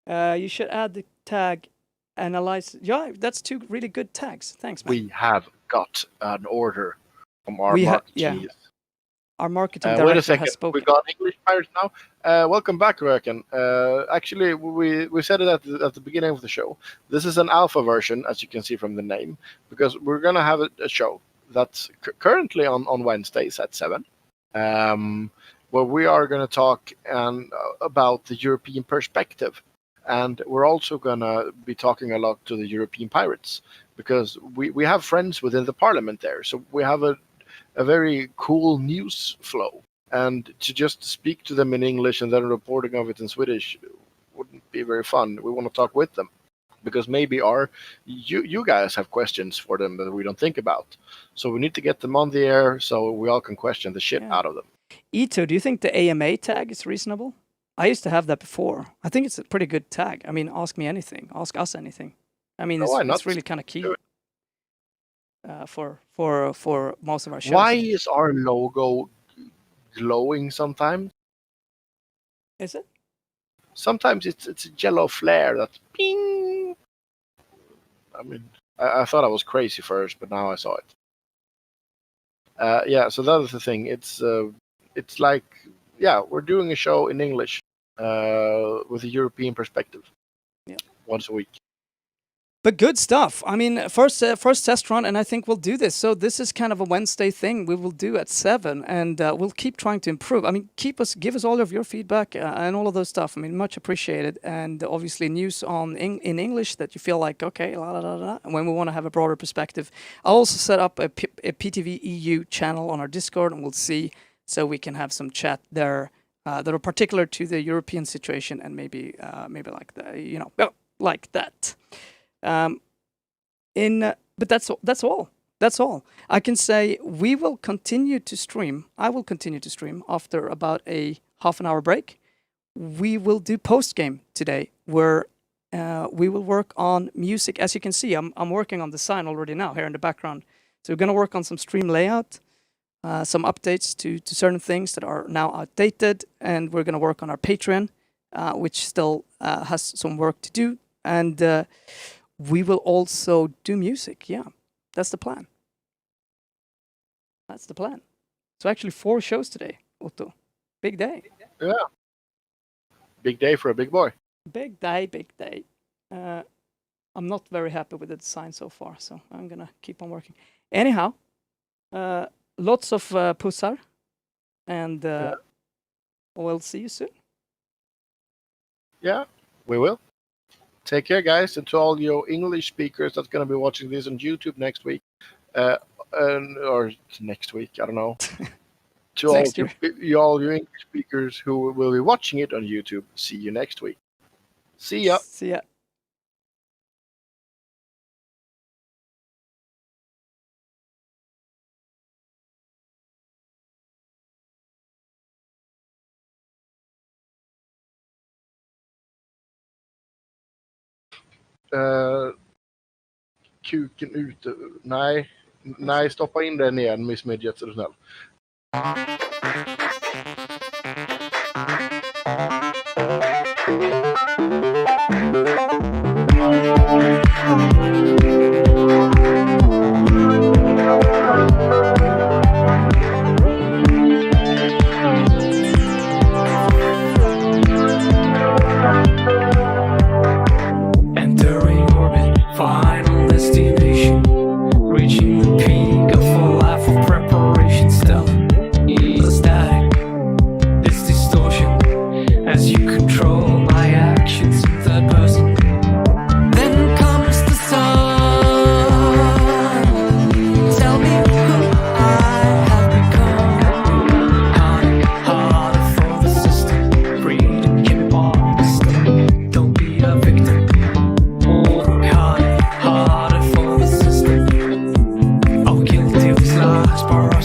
You should add the tag analyze. Yeah, that's 2 really good tags. Thanks, man. We have got an order from our marketing. Our marketing director wait a second. has spoken. We got English Pirates now. Welcome back, Röken. Actually, we said it at the beginning of the show. This is an alpha version, as you can see from the name, because we're going to have a show that's currently on Wednesdays at 7, where we are going to talk about the European perspective. And we're also going to be talking a lot to the European pirates, because we have friends within the parliament there. So we have a very cool news flow. And to just speak to them in English and then reporting of it in Swedish wouldn't be very fun. We want to talk with them, because maybe you guys have questions for them that we don't think about. So we need to get them on the air so we all can question the shit out of them. Ito, do you think the AMA tag is reasonable? I used to have that before. I think it's a pretty good tag. I mean, ask me anything. Ask us anything. I mean, Why not? it's really kind of key Do it. for most of our shows. Why is our logo glowing sometimes? Is it? Sometimes it's a yellow flare that's ping. I mean, I thought I was crazy first, but now I saw it. Yeah, so that is the thing. It's like, yeah, we're doing a show in English with a European perspective. Yeah. Once a week. But good stuff. I mean, first test run, and I think we'll do this. So this is kind of a Wednesday thing we will do at 7, and we'll keep trying to improve. I mean, give us all of your feedback and all of those stuff. I mean, much appreciated. And obviously news in English that you feel like, okay, la la la la. And when we want to have a broader perspective, I'll also set up a PTVEU channel on our Discord, and we'll see, so we can have some chat there that are particular to the European situation, and maybe like the, like that. But that's all. I can say we will continue to stream. I will continue to stream after about a half an hour break. We will do post game today, where we will work on music. As you can see, I'm working on design already now here in the background. So we're gonna work on some stream layout, some updates to certain things that are now outdated, and we're gonna work on our Patreon, which still has some work to do, and we will also do music. Yeah, that's the plan. That's the plan. So actually 4 shows today, Otto. Big day. Yeah. Big day for a big boy. Big day, big day. I'm not very happy with the design so far, so I'm gonna keep on working. Anyhow, lots of pussar, and we'll see you soon. Yeah, we will. Take care, guys, and to all your English speakers that's going to be watching this on YouTube next week, or next week, I don't know. To all your English speakers who will be watching it on YouTube, see you next week. See ya. See ya. Kuken ute. Nej, stoppa in den igen, Miss Midget, är du snäll. Entering orbit, final destination. Reaching the peak of a life of preparation. Stealth, static, this distortion. As you control my actions in third person. Then comes the sun. Tell me who I have become. Harder for the system. Freedom can bar the storm. Don't be a victim. Harder for the system. Oh, guilty of this last bar of